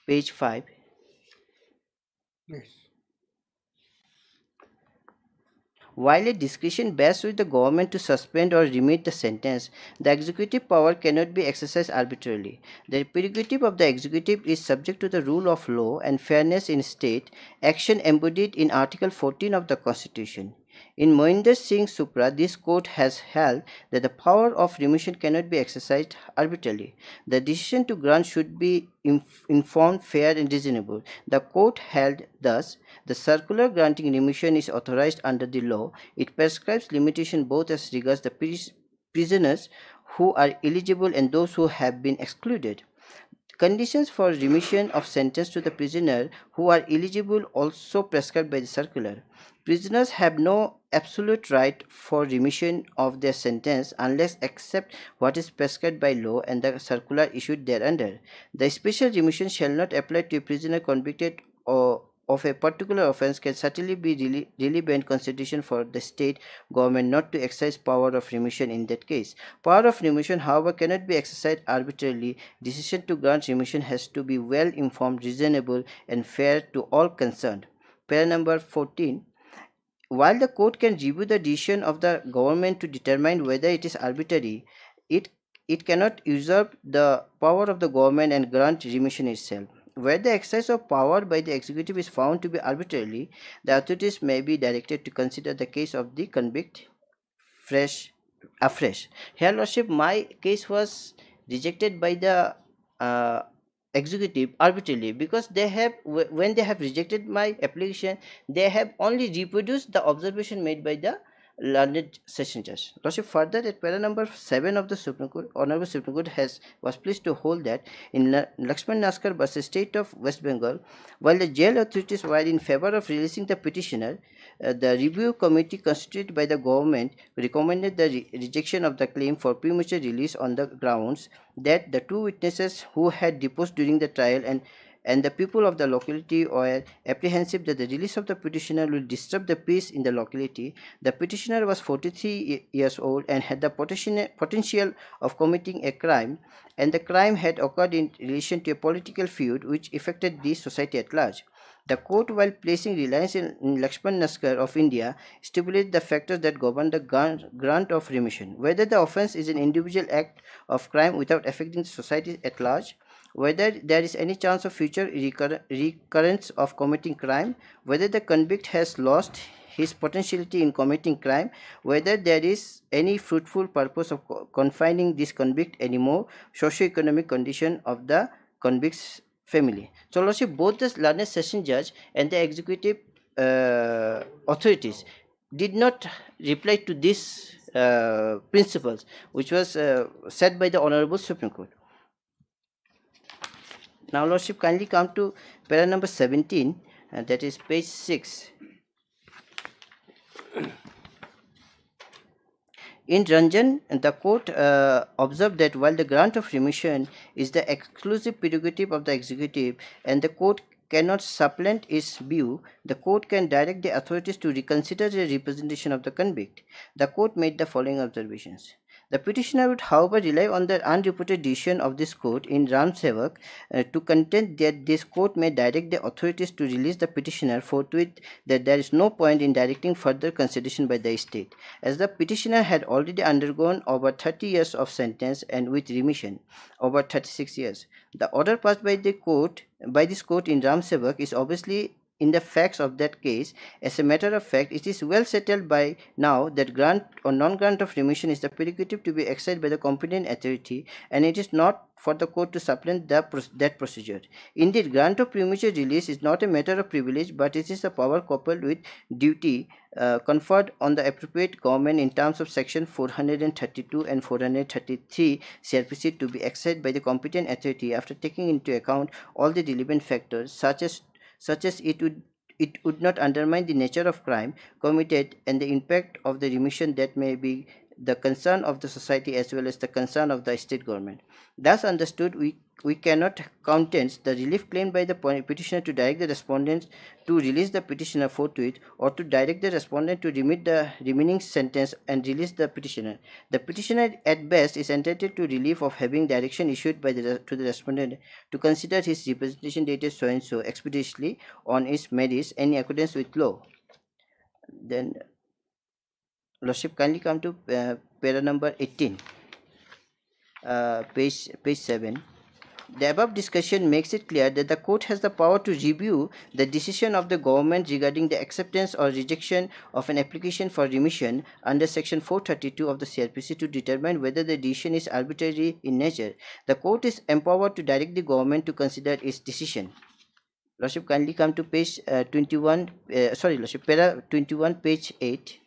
page 5. Yes. While a discretion bears with the government to suspend or remit the sentence, the executive power cannot be exercised arbitrarily. The prerogative of the executive is subject to the rule of law and fairness in state action embodied in Article 14 of the Constitution. In Mohinder Singh Supra, this court has held that the power of remission cannot be exercised arbitrarily. The decision to grant should be informed, fair, and reasonable. The court held thus: the circular granting remission is authorized under the law. It prescribes limitation both as regards the prisoners who are eligible and those who have been excluded. Conditions for remission of sentence to the prisoner who are eligible also prescribed by the circular. Prisoners have no absolute right for remission of their sentence unless except what is prescribed by law and the circular issued thereunder. The special remission shall not apply to a prisoner convicted of a particular offence can certainly be relevant consideration for the state government not to exercise power of remission in that case. Power of remission, however, cannot be exercised arbitrarily. Decision to grant remission has to be well informed, reasonable, and fair to all concerned. Para number 14. While the court can review the decision of the government to determine whether it is arbitrary, it cannot usurp the power of the government and grant remission itself. Where the exercise of power by the executive is found to be arbitrarily, the authorities may be directed to consider the case of the convict afresh. Here, Lordship, my case was rejected by the executive arbitrarily because they have, when they have rejected my application, they have only reproduced the observation made by the learned session judge. Lordship, further at para number 7 of the Supreme Court, Honorable Supreme Court was pleased to hold that in Lakshman Naskar versus State of West Bengal, while the jail authorities were in favor of releasing the petitioner, the review committee constituted by the government recommended the rejection of the claim for premature release on the grounds that the two witnesses who had deposed during the trial and the people of the locality were apprehensive that the release of the petitioner will disturb the peace in the locality. The petitioner was 43 years old and had the potential of committing a crime, and the crime had occurred in relation to a political feud which affected the society at large. The court, while placing reliance in Lakshman Naskar of India, stipulated the factors that govern the grant of remission: whether the offence is an individual act of crime without affecting the society at large, whether there is any chance of future recurrence of committing crime, whether the convict has lost his potentiality in committing crime, whether there is any fruitful purpose of confining this convict anymore, socio-economic condition of the convict's family. So, Lordship, both the learned session judge and the executive authorities did not reply to these principles which was set by the Honorable Supreme Court. Now, Lordship, kindly come to para number 17, that is page 6. In Ranjan, the court observed that while the grant of remission is the exclusive prerogative of the executive and the court cannot supplant its view, the court can direct the authorities to reconsider the representation of the convict. The court made the following observations. The petitioner would, however, rely on the unreported decision of this court in Ram Sevak to contend that this court may direct the authorities to release the petitioner forthwith, that there is no point in directing further consideration by the state, as the petitioner had already undergone over 30 years of sentence and with remission over 36 years. The order passed by this court in Ram Sevak is obviously in the facts of that case. As a matter of fact, it is well settled by now that grant or non-grant of remission is the prerogative to be exercised by the competent authority, and it is not for the court to supplant that procedure. Indeed, grant of premature release is not a matter of privilege, but it is a power coupled with duty conferred on the appropriate government in terms of section 432 and 433 CRPC to be exercised by the competent authority after taking into account all the relevant factors, such as it would not undermine the nature of crime committed and the impact of the remission that may be the concern of the society as well as the concern of the state government. Thus understood, we cannot countenance the relief claimed by the petitioner to direct the respondent to release the petitioner forthwith, or to direct the respondent to remit the remaining sentence and release the petitioner. The petitioner at best is entitled to relief of having direction issued by to the respondent to consider his representation dated so and so expeditiously on its merits in accordance with law. Then Lordship, kindly come to para number 18, page 7. The above discussion makes it clear that the court has the power to review the decision of the government regarding the acceptance or rejection of an application for remission under section 432 of the CRPC to determine whether the decision is arbitrary in nature. The court is empowered to direct the government to consider its decision. Lordship, kindly come to page 21, Lordship, para 21, page 8.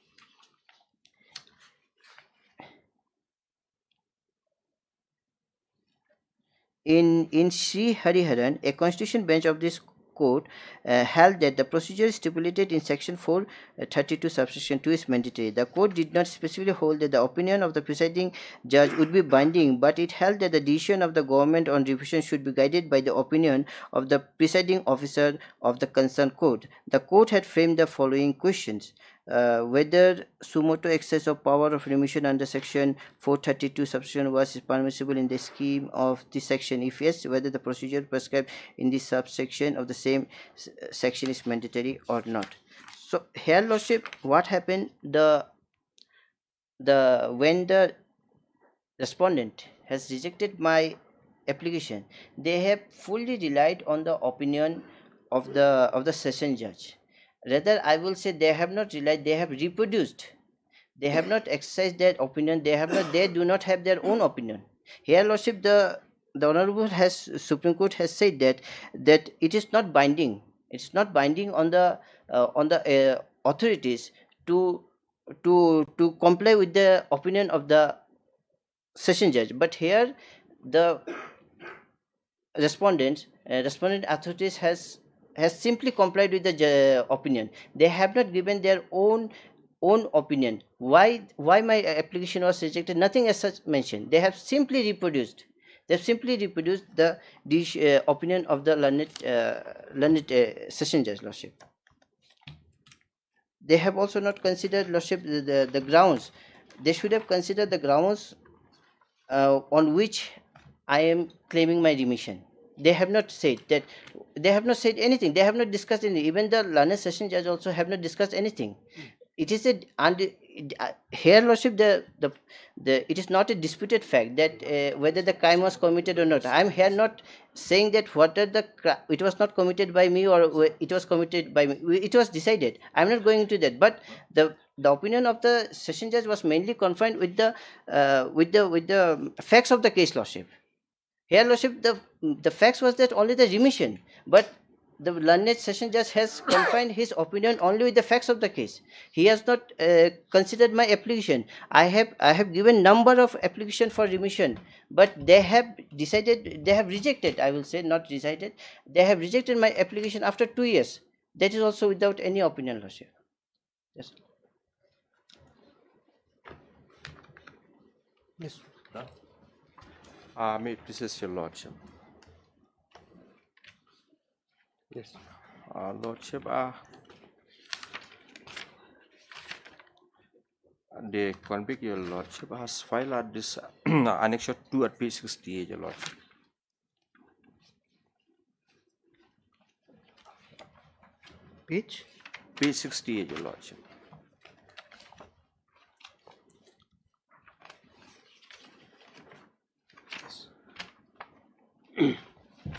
In Sri Hariharan, a constitution bench of this court held that the procedure stipulated in section 432 subsection 2 is mandatory. The court did not specifically hold that the opinion of the presiding judge would be binding, but it held that the decision of the government on revision should be guided by the opinion of the presiding officer of the concerned court. The court had framed the following questions. Whether sumo motu excess of power of remission under section 432 subsection was permissible in the scheme of this section. If yes, whether the procedure prescribed in this subsection of the same section is mandatory or not. So here, Lordship, what happened? When the respondent has rejected my application, they have fully relied on the opinion of the session judge. Rather, I will say they have not relied, they have reproduced. They have not exercised their opinion, they do not have their own opinion. Here, Lordship, the Honorable Supreme Court has said that it is not binding. It's not binding on the authorities to comply with the opinion of the session judge. But here, the respondent authorities has simply complied with the opinion. They have not given their own opinion. Why my application was rejected? Nothing as such mentioned. They have simply reproduced. They have simply reproduced the opinion of the learned session judge, Lordship. They have also not considered, Lordship, the grounds. They should have considered the grounds on which I am claiming my remission. They have not said that. They have not said anything. They have not discussed anything. Even the learned session judge also have not discussed anything. It is here, Lordship, it is not a disputed fact that whether the crime was committed or not. I am here not saying that it was not committed by me or it was committed by me. It was decided. I am not going into that. But the opinion of the session judge was mainly confined with the facts of the case, Lordship. Here, Lordship, the facts was that only the remission, but the learned session judge has confined his opinion only with the facts of the case. He has not considered my application. I have given number of application for remission, but they have rejected. I will say not decided. They have rejected my application after 2 years. That is also without any opinion, Lordship. Yes. Yes. Done. May it please your Lordship. Yes. Lordship, the convict, your Lordship, has filed at this Annex 2 at page 68, your Lordship. Page? Page 68, your Lordship.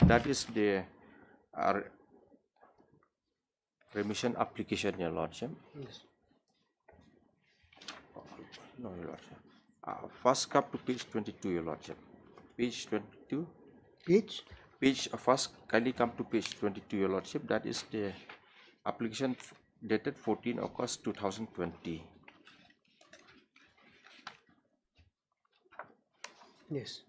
That is the remission application, your Lordship. Yes. No, your Lordship. First come to page 22, your Lordship. Page 22. Page? Page first, kindly come to page 22, your Lordship. That is the application dated 14 August 2020. Yes.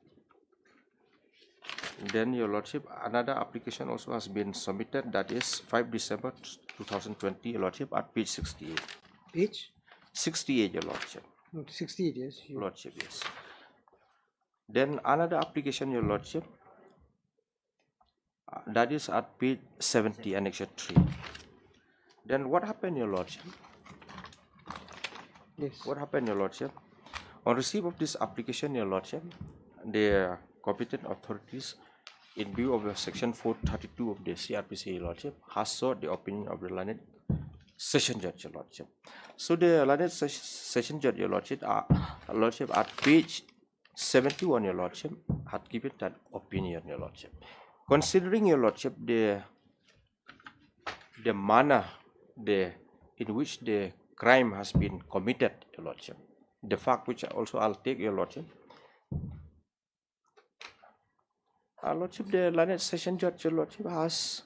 Then, your Lordship, another application also has been submitted. That is 5 December 2020, your Lordship, at page 68. Page? 68, your Lordship. 68, yes. Lordship, yes. Then another application, your Lordship, that is at page 70, Annex 3. Then what happened, your Lordship? Yes. What happened, your Lordship? On receipt of this application, your Lordship, the competent authorities, in view of the section 432 of the CRPC, your Lordship, has sought the opinion of the learned session judge, your Lordship. So the learned session judge, your Lordship, at page 71, your Lordship, had given that opinion, your Lordship. Considering, your Lordship, the manner in which the crime has been committed, your Lordship, the fact which also I'll take, your Lordship. Lordship, the learned session judge, your Lordship, has,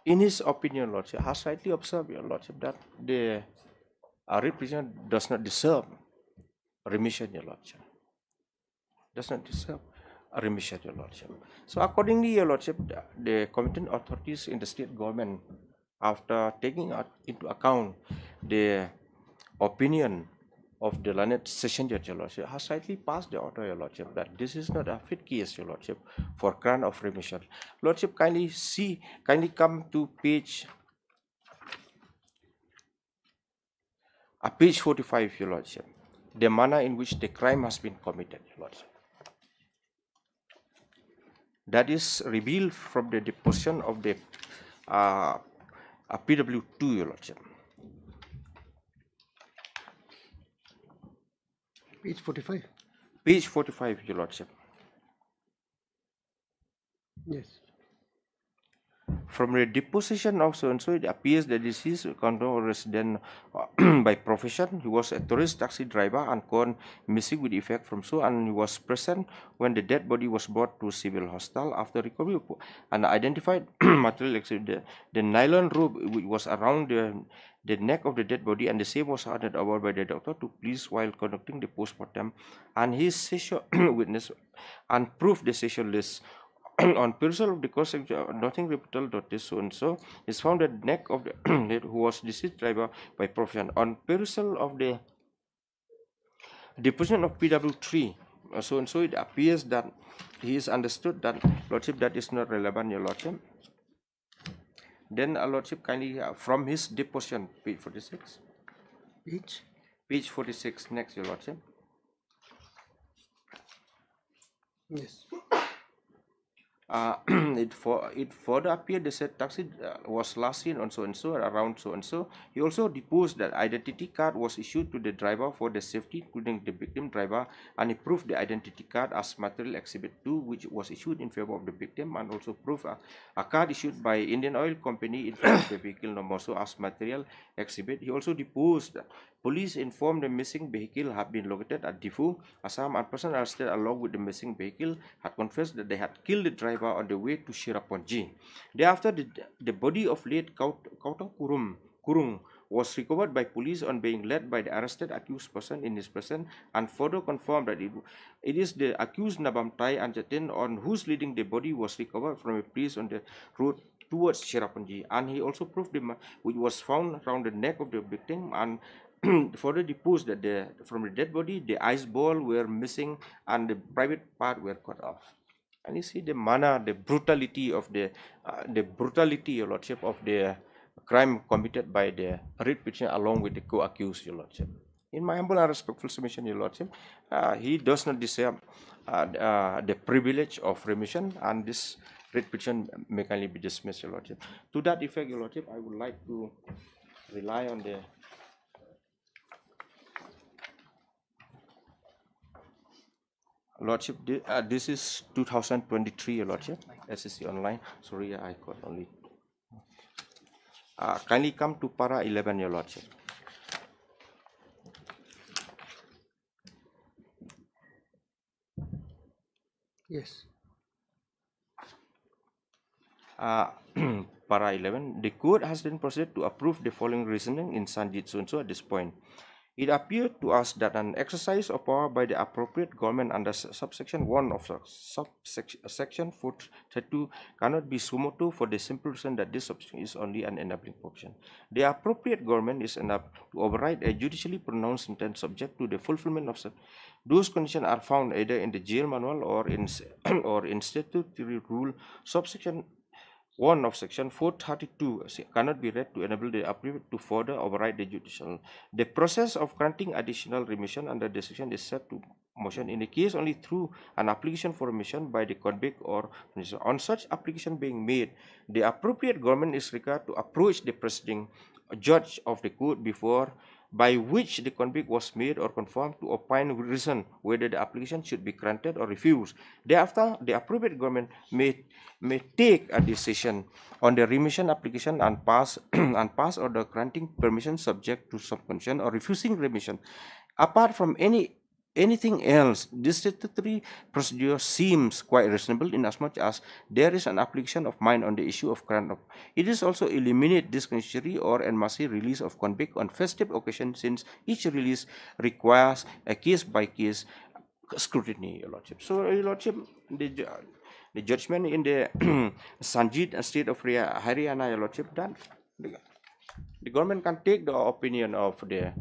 in his opinion, Lordship, has rightly observed, your Lordship, that the representative does not deserve remission, your Lordship. Does not deserve a remission, your Lordship. So accordingly, your Lordship, the competent authorities in the state government, after taking into account the opinion of the learned session judge, your Lordship, has rightly passed the order, your Lordship, that this is not a fit case, your Lordship, for grant of remission. Lordship, kindly come to page 45, your Lordship, the manner in which the crime has been committed, your Lordship. That is revealed from the deposition of the PW2, your Lordship. Page 45. Page 45, your Lordship. Yes. From the deposition of so-and-so, it appears the deceased condo resident by profession. He was a tourist taxi driver and gone missing with effect from so, and he was present when the dead body was brought to civil hospital after recovery and identified material exhibit. The nylon rope which was around the neck of the dead body, and the same was handed over by the doctor to police while conducting the postmortem, and his sexual witness and proved the sexual list. On perusal of the course, nothing reputable notice so and so is found at the neck of the who was deceased driver by profession. On perusal of the deposition of PW3, so and so, it appears that he is understood that, Lordship, that is not relevant, your Lordship. Then, Lordship, kindly from his deposition, page 46. Page 46, next, your Lordship. Yes. It further appeared the said taxi was last seen on so and so around so and so. He also deposed that identity card was issued to the driver for the safety, including the victim driver, and he proved the identity card as material exhibit 2, which was issued in favor of the victim, and also proved a card issued by Indian Oil Company in favor of the vehicle number so as material exhibit. He also deposed that police informed the missing vehicle had been located at Difu, Assam, and person arrested along with the missing vehicle had confessed that they had killed the driver on the way to Shiraponji. Thereafter, the body of late Kauta Kurung was recovered by police on being led by the arrested accused person in his presence, and further confirmed that it is the accused Nabam Tai Anjatin on whose leading the body was recovered from a place on the road towards Shiraponji, and he also proved which was found around the neck of the victim, and further deposed that from the dead body, the ice ball were missing and the private part were cut off. And you see the manner, the brutality, Your Lordship, of the crime committed by the writ petitioner along with the co-accused, Your Lordship. In my humble and respectful submission, Your Lordship, he does not deserve the privilege of remission, and this writ petition may kindly be dismissed, Your Lordship. To that effect, Your Lordship, I would like to rely on the Lordship. This is 2023, Your Lordship, SSC online. Sorry, I got only. Kindly come to para 11, Your Lordship. Yes. Para 11, the court has then proceeded to approve the following reasoning in Sanjit so at this point. It appeared to us that an exercise of power by the appropriate government under subsection 1 of section 432 cannot be sumo motu for the simple reason that this subsection is only an enabling provision. The appropriate government is enough to override a judicially pronounced sentence subject to the fulfillment of those conditions are found either in the jail manual or in statutory rule. Subsection 1 of section 432 cannot be read to enable the appropriate to further override the judicial. The process of granting additional remission under the section is set to motion in the case only through an application for remission by the convict or on such application being made, the appropriate government is required to approach the presiding judge of the court before by which the convict was made or confirmed to opine with reason whether the application should be granted or refused. Thereafter, the appropriate government may take a decision on the remission application and pass order granting permission subject to some condition or refusing remission. Apart from anything else, this statutory procedure seems quite reasonable inasmuch as there is an application of mind on the issue of grant of. It is also eliminate discretionary or en masse release of convict on festive occasion, since each release requires a case-by-case scrutiny, Your Lordship. So, Your Lordship, the judgment in the Sanjit state of Haryana, Your Lordship, that the government can take the opinion of the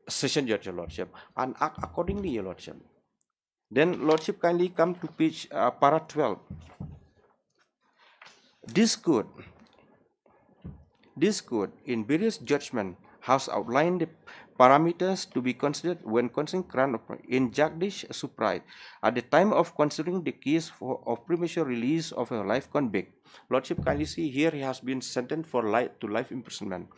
session judge, Your Lordship, and act accordingly, Your Lordship. Then, Lordship, kindly come to page para 12. This court, in various judgment, has outlined the parameters to be considered when considering grant of in Jagdish Suprite at the time of considering the case of premature release of a life convict. Lordship, kindly see here he has been sentenced for life imprisonment.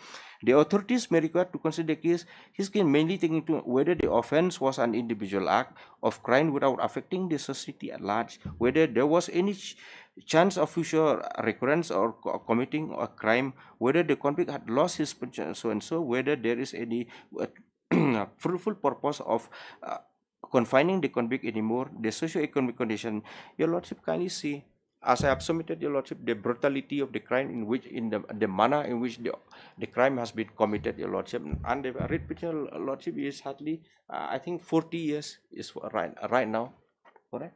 The authorities may require to consider the case, his case mainly taking into whether the offence was an individual act of crime without affecting the society at large, whether there was any chance of future recurrence or committing a crime, whether the convict had lost his pension, so and so, whether there is any fruitful purpose of confining the convict anymore, the socio-economic condition. Your Lordship, kindly see, as I have submitted, Your Lordship, the brutality of the crime in the manner in which the crime has been committed, Your Lordship, and the writ petitioner, Lordship, is hardly I think 40 years is right now, correct?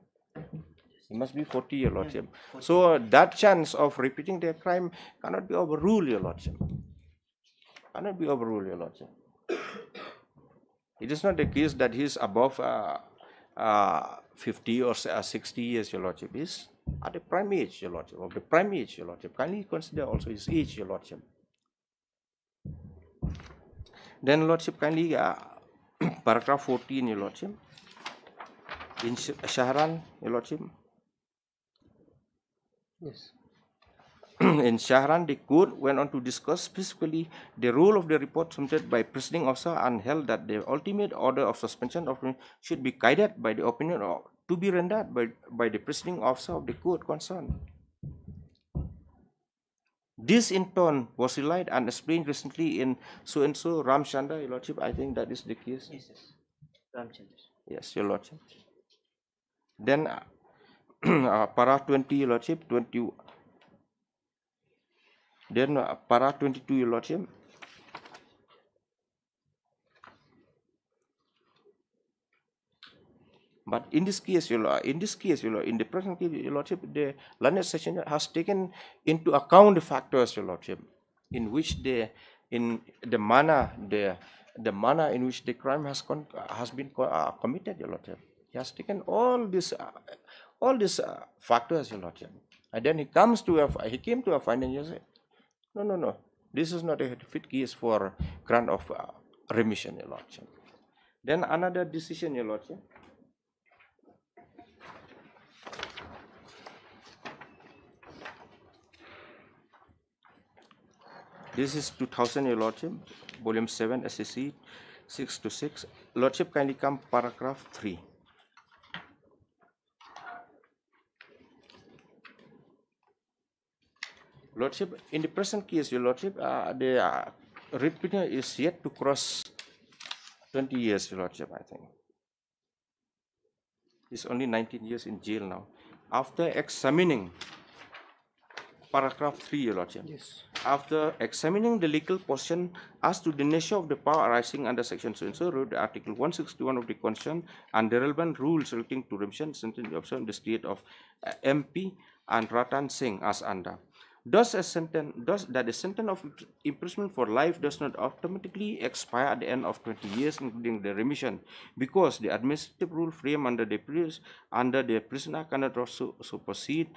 It must be 40, Your Lordship. So that chance of repeating the crime cannot be overruled, Your Lordship. Cannot be overruled, Your Lordship. It is not the case that he is above 50 or 60 years, Your Lordship. He is at the prime age, Your Lordship, of the prime age, Your Lordship. Kindly consider also his age, Your Lordship. Then, Lordship, kindly paragraph 14, Your Lordship. In Shahran, Your Lordship. Yes. In Shahran, the court went on to discuss specifically the role of the report submitted by presiding officer and held that the ultimate order of suspension of should be guided by the opinion to be rendered by the presiding officer of the court concerned. This in turn was relied and explained recently in so and so Ramchandra, Your Lordship. I think that is the case. Yes, yes. Ramchandra. Yes, Your Lordship. Then para 20, Your Lordship, 20. Then para 22, Your Lordship. But in this case, Your Lord, in the present case, Your Lordship, the learned session has taken into account the factors, Your Lordship, in which the in the manner in which the crime has been committed, Your Lordship. He has taken all these factors, Your Lordship, and then he came to a finding. He said, no, this is not a fit case for grant of remission, Your Lordship. Then another decision, Your Lordship. This is 2000, Your Lordship, Volume 7, SEC 626. Lordship, kindly come paragraph 3. Lordship, in the present case, Your Lordship, the repeater is yet to cross 20 years, Your Lordship, I think. He's only 19 years in jail now. After examining paragraph 3, Your Lordship. Yes. After examining the legal portion as to the nature of the power arising under section so wrote Article 161 of the Constitution and the relevant rules relating to remission sentence of the state of MP and Ratan Singh as under. Thus the sentence of imprisonment for life does not automatically expire at the end of 20 years, including the remission, because the administrative rule framed under the prisoner cannot also supersede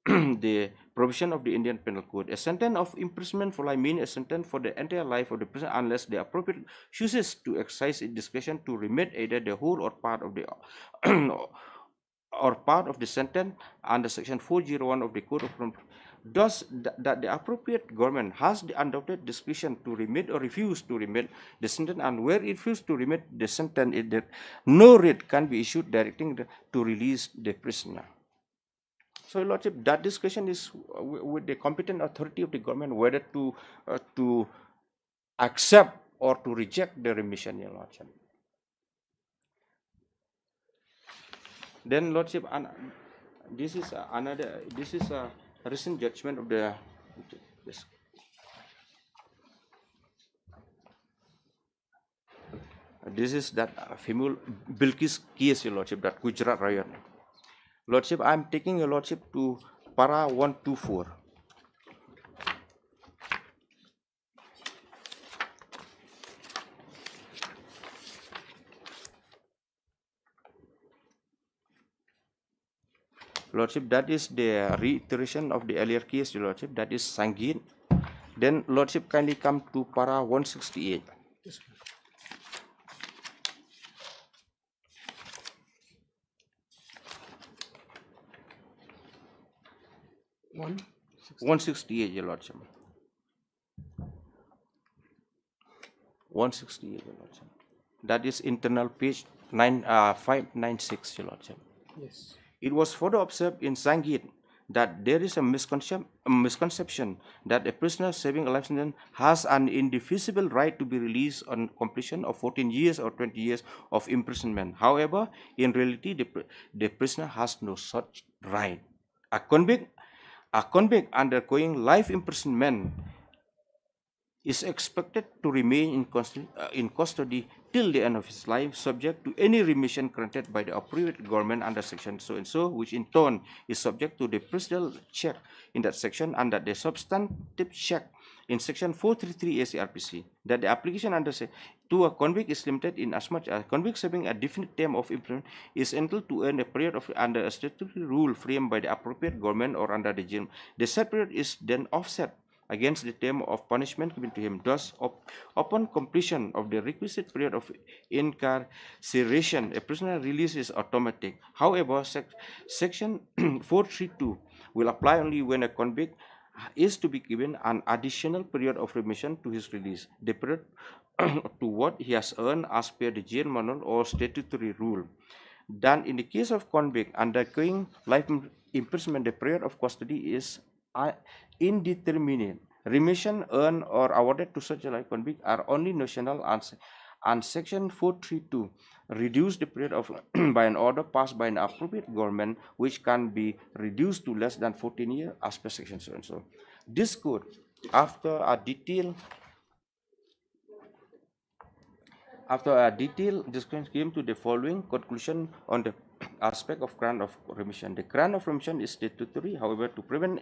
the provision of the Indian Penal Code. A sentence of imprisonment for life means a sentence for the entire life of the prisoner unless the appropriate chooses to exercise its discretion to remit either the whole or part of the sentence under section 401 of the Code of Criminal. Thus, that the appropriate government has the undoubted discretion to remit or refuse to remit the sentence, and where it refuses to remit the sentence, no writ can be issued directing to release the prisoner. So, Lordship, that discussion is with the competent authority of the government whether to accept or to reject the remission, Your Lordship. Then, Lordship, this is a recent judgment of the. This is that female Bilkis case, Your Lordship, that Gujarat Ryan. Lordship, I am taking Your Lordship to para 124. Lordship, that is the reiteration of the earlier case, Your Lordship, that is Sangeet. Then, Lordship, kindly come to para 168. Yes. 168, Your Lordship. 168, Your Lordship. That is internal page 596, Your Lordship. Yes. It was further observed in Sangeet that there is a misconception that a prisoner serving a life sentence has an indefeasible right to be released on completion of 14 years or 20 years of imprisonment. However, in reality, the prisoner has no such right. A convict undergoing life imprisonment is expected to remain in custody till the end of his life, subject to any remission granted by the appropriate government under section so-and-so, which in turn is subject to the procedural check in that section under the substantive check in section 433 ACRPC, that the application to a convict is limited in as much as a convict serving a definite term of imprisonment is entitled to earn a period of under a statutory rule framed by the appropriate government or under the regime. The said period is then offset against the term of punishment given to him. Thus, upon completion of the requisite period of incarceration, a prisoner release is automatic. However, section 432 will apply only when a convict is to be given an additional period of remission to his release, the period to what he has earned as per the jail manual or statutory rule. Then, in the case of convict undergoing life imprisonment, the period of custody is indeterminate. Remission earned or awarded to such a life convict are only notional, and section 432 reduce the period of by an order passed by an appropriate government, which can be reduced to less than 14 years as per section so and so. This court, after a detailed discussion, came to the following conclusion on the aspect of grant of remission. The grant of remission is statutory. However, to prevent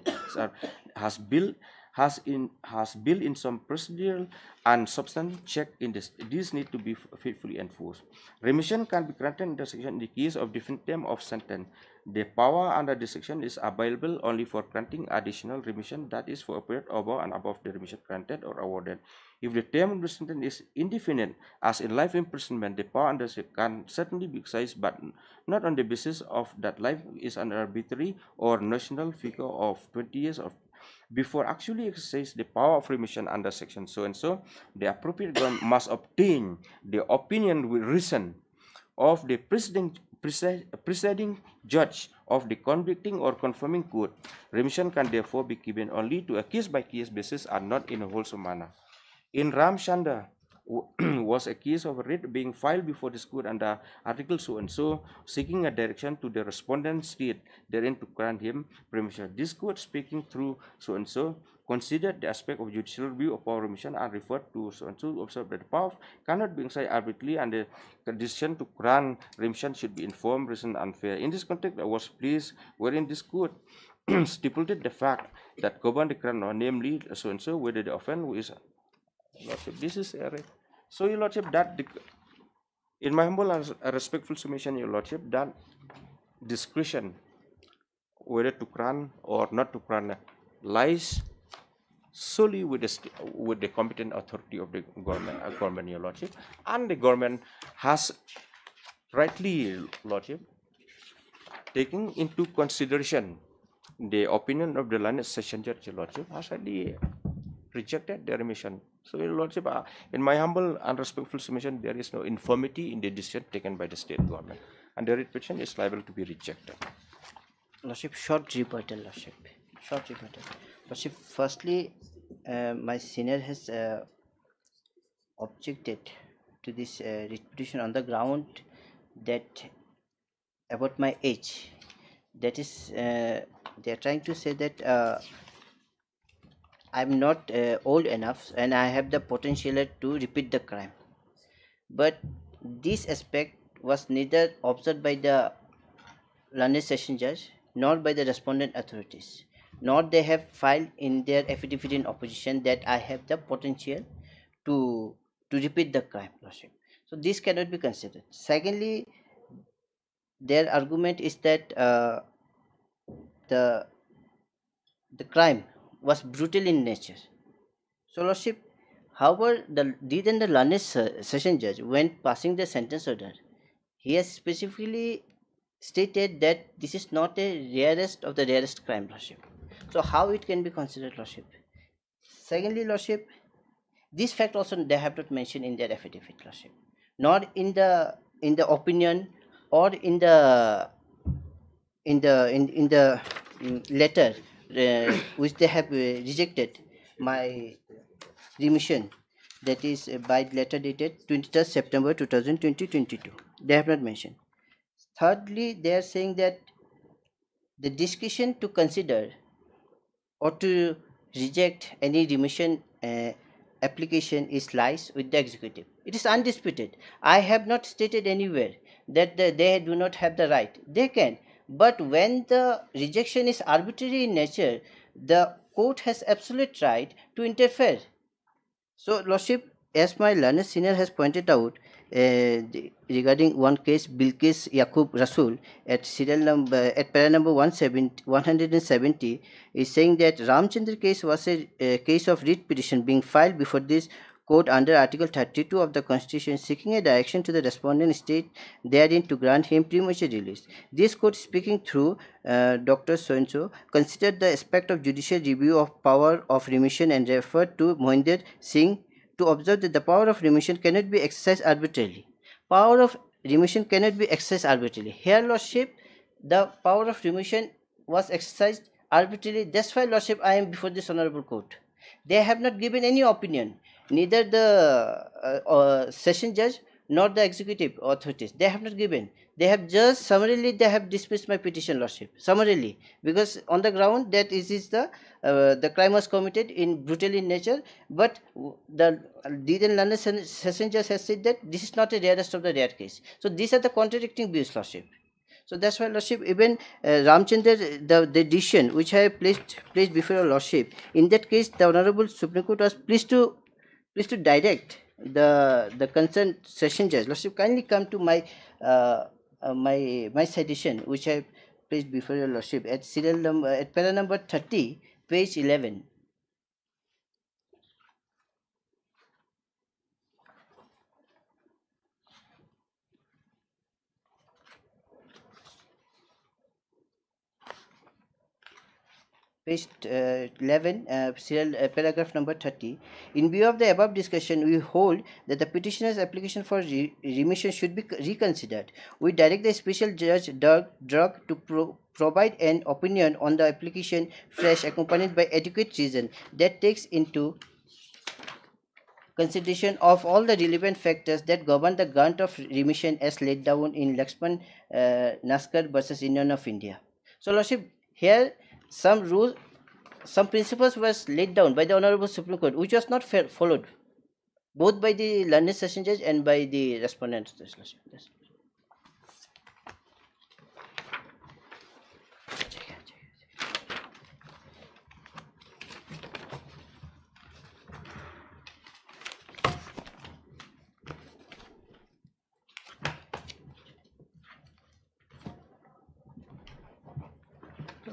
has built in some procedural and substantive check in this. These need to be faithfully enforced. Remission can be granted in the section in the case of different term of sentence. The power under this section is available only for granting additional remission, that is for a period above and above the remission granted or awarded. If the term of the sentence is indefinite, as in life imprisonment, the power under can certainly be exercised, but not on the basis of that life is an arbitrary or national figure of 20 years of. Before actually exercise the power of remission under section so and so, the appropriate government must obtain the opinion with reason of the presiding judge of the convicting or confirming court. Remission can therefore be given only to a case-by-case basis and not in a wholesome manner. In Ramchanda was a case of a writ being filed before this court under Article so and so, seeking a direction to the respondent state therein to grant him remission. This court, speaking through so and so, considered the aspect of judicial review of power remission and referred to so and so, observed that the power cannot be exercised arbitrarily and the decision to grant remission should be informed, reasoned, and fair. In this context, I was pleased wherein this court stipulated the fact that governed the grant, namely so and so, whether the offence is Lordship, this is a so your Lordship, that in my humble and respectful submission, your Lordship, that discretion whether to grant or not to grant lies solely with the competent authority of the government, your Lordship, and the government has rightly, Lordship, taking into consideration the opinion of the learned session judge, your Lordship, has rightly rejected the remission. So, your Lordship, in my humble and respectful submission, there is no infirmity in the decision taken by the state government, and the writ petition is liable to be rejected. Lordship, short rebuttal, Lordship. Short rebuttal. Lordship, firstly, my senior has objected to this writ petition on the ground that about my age. That is, they are trying to say that I'm not old enough and I have the potential to repeat the crime. But this aspect was neither observed by the learned session judge nor by the respondent authorities, nor they have filed in their affidavit in opposition that I have the potential to repeat the crime, Lordship. So this cannot be considered. Secondly, their argument is that the crime was brutal in nature. So, Lordship, however, then the learned session judge, when passing the sentence order, he has specifically stated that this is not a rarest of the rarest crime, Lordship. So, how it can be considered, Lordship? Secondly, Lordship, this fact also they have not mentioned in their affidavit, Lordship, nor in the opinion or in the letter which they have rejected my remission, that is by letter dated 23rd September 2022. They have not mentioned. Thirdly, they are saying that the discretion to consider or to reject any remission application lies with the executive. It is undisputed. I have not stated anywhere that they do not have the right. They can. But when the rejection is arbitrary in nature, the court has absolute right to interfere. So, Lordship, as my learned senior has pointed out, regarding one case, Bilkis Yaqub Rasul, at serial number at para number 170, is saying that Ramchandra case was a case of writ petition being filed before this court under Article 32 of the Constitution, seeking a direction to the respondent state therein to grant him premature release. This court, speaking through Dr. So-and-so, considered the aspect of judicial review of power of remission and referred to Mohinder Singh to observe that the power of remission cannot be exercised arbitrarily. Power of remission cannot be exercised arbitrarily. Here, Lordship, the power of remission was exercised arbitrarily. That's why, Lordship, I am before this honorable court. They have not given any opinion, neither the session judge nor the executive authorities. They have not given. They have just summarily they have dismissed my petition, Lordship. Summarily, because on the ground that the crime was committed in brutal in nature, but the learned session judge has said that this is not a rarest of the rare case. So these are the contradicting views, Lordship. So that's why, Lordship, even Ramchandra, the decision which I placed before your Lordship, in that case, the Honorable Supreme Court was pleased to direct the concerned session judge. Lordship, kindly come to my my citation which I placed before your Lordship at serial number, at para number 30, page 11. Page 11, serial paragraph number 30. In view of the above discussion, we hold that the petitioner's application for remission should be reconsidered. We direct the special judge Drug to provide an opinion on the application fresh, accompanied by adequate reason that takes into consideration of all the relevant factors that govern the grant of remission as laid down in Lakshman Naskar versus Union of India. So, Lordship, here some rules, some principles was laid down by the Honorable Supreme Court, which was not followed, both by the learned session judge and by the respondent. Yes.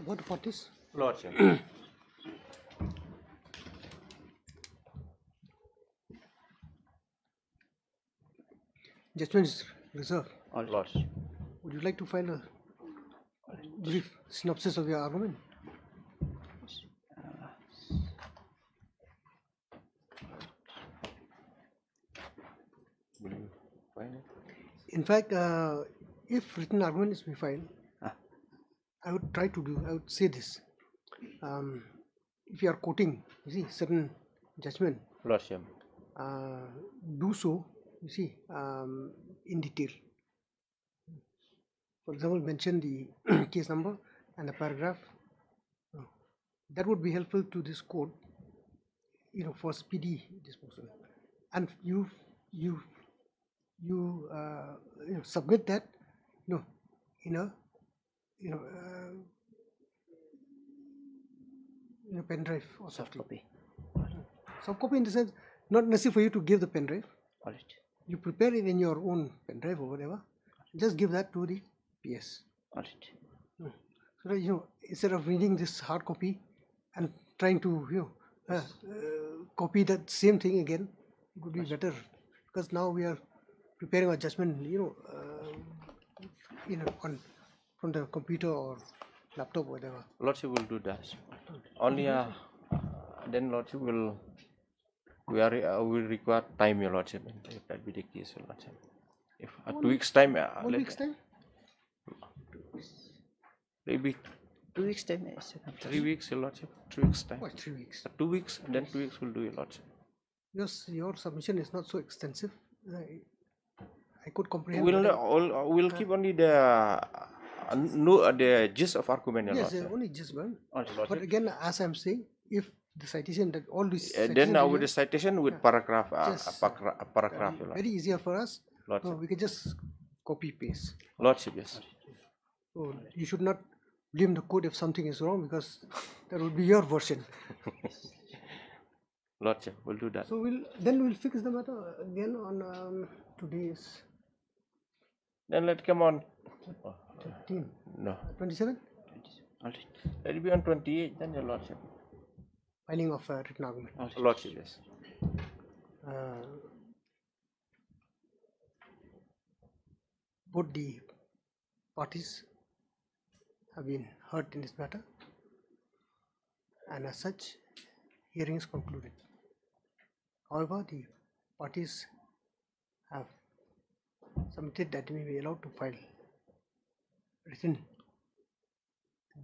What parties? Lordship. Judgment is reserved. All Lordship. Would you like to file a brief synopsis of your argument? In fact, if written argument is to be filed, I would say this. If you are quoting, you see, certain judgment, Lordship. do so, you see, in detail. For example, mention the case number and the paragraph. That would be helpful to this court, you know, for speedy disposal. And you submit that, you know, in a pen drive or soft copy. Soft copy in the sense, not necessary for you to give the pen drive. All right. You prepare it in your own pen drive or whatever. Just give that to the PS. All right. So that, you know, instead of reading this hard copy and trying to copy that same thing again, it would be better, because now we are preparing our judgment, from the computer or laptop, whatever. Lordship will do that. Only then Lordship will will require time, your Lordship. If that be the case, your Lordship. If 2 weeks time, 1 week's time. Maybe 2 weeks time. 3 weeks, your Lordship. 3 weeks time. What, 3 weeks? 2 weeks, then 2 weeks will do, your Lordship. Yes, your submission is not so extensive. I could comprehend. We'll keep only the gist of argument, your Yes, Lordship. only just one. Lordship. But again, as I'm saying, if the citation that all these Then with the citation with paragraph, paragraph, your Lordship. very easier for us. Lordship. No, we can just copy paste. Lordship, yes. So you should not blame the code if something is wrong, because that would be your version. Lordship, we'll do that. So we'll fix the matter again on today's. Then let come on. 13. No. 27. All right. Let it be on 28. Then, your Lordship. Filing of written argument. Lordship, yes. Both the parties have been heard in this matter, and as such, hearing is concluded. However, the parties have submitted that they may be allowed to file written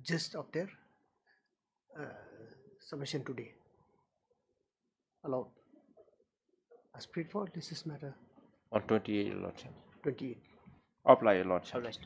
gist of their submission today. Allowed. As prayed for, this is matter On 28, your Lordship. 28. Apply, your Lordship. All right.